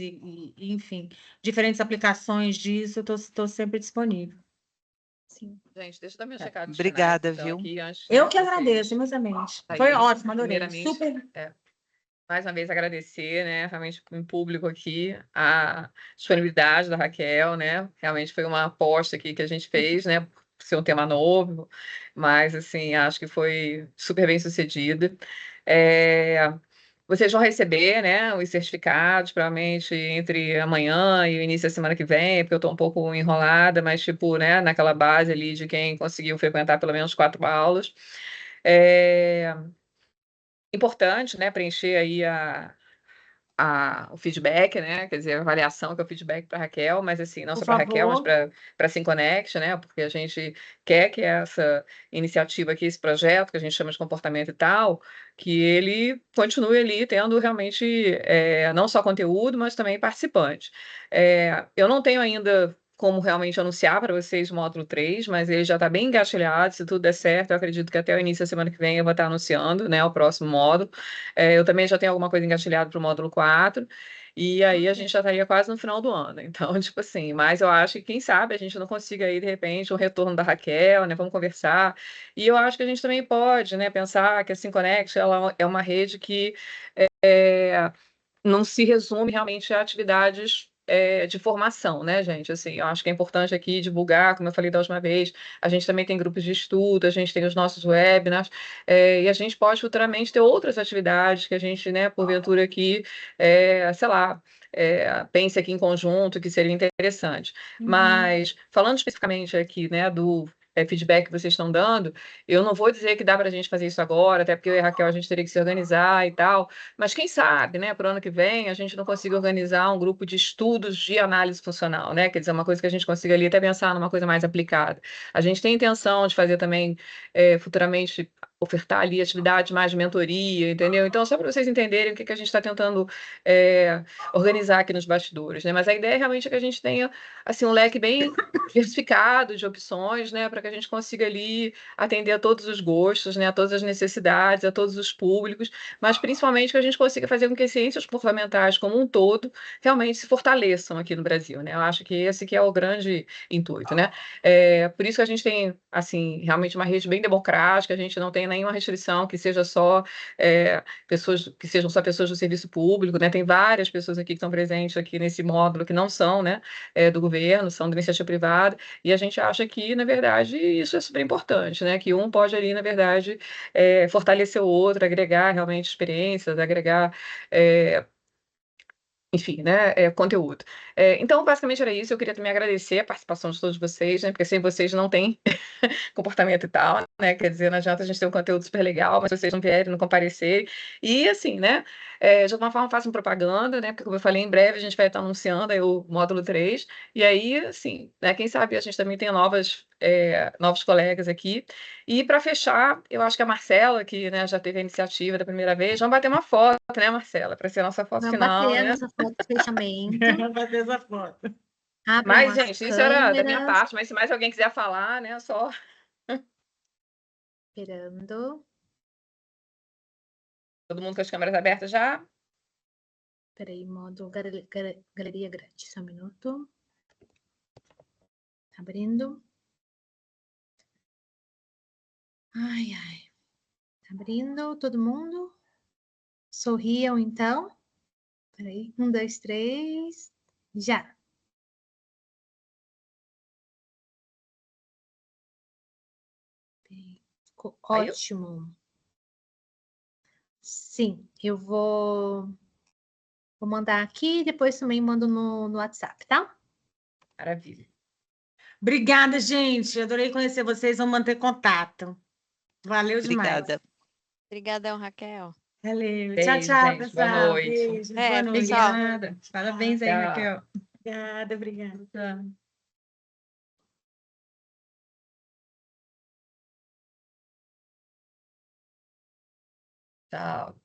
enfim, diferentes aplicações disso, eu estou sempre disponível. Sim. Gente, deixa eu dar meu recado finais, Obrigada, então, viu? aqui, antes, Eu né, que vocês agradeço imensamente. Foi saírem. ótimo, adorei. Primeiramente, Super. mais uma vez agradecer, né, realmente em público aqui, a disponibilidade da Raquel, né, realmente foi uma aposta aqui que a gente fez, né, por ser um tema novo, mas, assim, acho que foi super bem sucedida. Vocês vão receber, né, os certificados, provavelmente entre amanhã e o início da semana que vem, porque eu estou um pouco enrolada, mas, tipo, né, naquela base ali de quem conseguiu frequentar pelo menos 4 aulas. Importante, né, preencher aí o feedback, né, quer dizer, a avaliação, que é o feedback para Raquel, mas assim, não Por só para Raquel, mas favor. para SimConnect, né, porque a gente quer que essa iniciativa aqui, esse projeto, que a gente chama de comportamento e tal, que ele continue ali tendo realmente não só conteúdo, mas também participantes. Eu não tenho ainda como realmente anunciar para vocês o módulo 3, mas ele já está bem engatilhado, se tudo der certo, eu acredito que até o início da semana que vem eu vou estar anunciando, né, o próximo módulo. Eu também já tenho alguma coisa engatilhada para o módulo 4, e aí a gente já estaria quase no final do ano. Então, tipo assim, mas eu acho que, quem sabe, a gente não consiga aí, de repente, um retorno da Raquel, né, vamos conversar. E eu acho que a gente também pode, né, pensar que a SimConnect, ela é uma rede que não se resume realmente a atividades de formação, né, gente? Assim, eu acho que é importante aqui divulgar, como eu falei da última vez, a gente também tem grupos de estudo, a gente tem os nossos webinars, e a gente pode futuramente ter outras atividades que a gente, né, porventura aqui, sei lá, pense aqui em conjunto, que seria interessante. Mas, falando especificamente aqui, né, do feedback que vocês estão dando, eu não vou dizer que dá para a gente fazer isso agora, até porque eu e a Raquel a gente teria que se organizar e tal, mas quem sabe, né, para o ano que vem a gente não consiga organizar um grupo de estudos de análise funcional, né? Quer dizer, uma coisa que a gente consiga ali até pensar numa coisa mais aplicada. A gente tem intenção de fazer também futuramente ofertar ali atividades mais de mentoria, entendeu? Então, só para vocês entenderem o que a gente está tentando organizar aqui nos bastidores, né? Mas a ideia realmente é que a gente tenha assim um leque bem diversificado de opções, né, para que a gente consiga ali atender a todos os gostos, né, a todas as necessidades, a todos os públicos, mas principalmente que a gente consiga fazer com que as ciências comportamentais como um todo realmente se fortaleçam aqui no Brasil, né? Eu acho que esse que é o grande intuito, né? Por isso que a gente tem, assim, realmente uma rede bem democrática, a gente não tem nenhuma restrição que seja só pessoas, que sejam só pessoas do serviço público, né? Tem várias pessoas aqui que estão presentes aqui nesse módulo que não são, né, do governo, são da iniciativa privada, e a gente acha que, na verdade, isso é super importante, né? Que um pode ali, na verdade, fortalecer o outro, agregar realmente experiências, agregar enfim, né, conteúdo. Então, basicamente era isso. Eu queria também agradecer a participação de todos vocês, né, porque sem vocês não tem comportamento e tal, né, quer dizer, não adianta a gente ter um conteúdo super legal, mas vocês não vierem, não comparecerem. E, assim, né, de alguma forma façam propaganda, né, porque, como eu falei, em breve a gente vai estar anunciando aí o módulo 3, e aí, assim, né, quem sabe a gente também tem novos colegas aqui. E, para fechar, eu acho que a Marcela, que, né, já teve a iniciativa da primeira vez, vamos bater uma foto, né, Marcela, para ser a nossa foto Vamos final, bater a né? nossa foto de fechamento. Fazer essa foto. Abram Mas, as gente, isso era da minha câmeras. parte, mas se mais alguém quiser falar, né, só Esperando. todo mundo com as câmeras abertas já. Peraí, modo galeria grande. Só um minuto. Abrindo. Ai, ai. Tá abrindo, todo mundo? Sorriam, então. Peraí, 1, 2, 3. Já. Ficou Saiu? ótimo. Sim, eu vou mandar aqui e depois também mando no WhatsApp, tá? Maravilha. Obrigada, gente. Adorei conhecer vocês. Vamos manter contato. Valeu demais. Obrigada. Obrigadão, Raquel. Valeu. Tchau, Beijo, tchau, gente. Boa pessoal. noite. Beijo. É, Boa noite. pessoal. Obrigada. Parabéns aí, Tchau. Raquel. Obrigada, obrigada. Tchau. Tchau.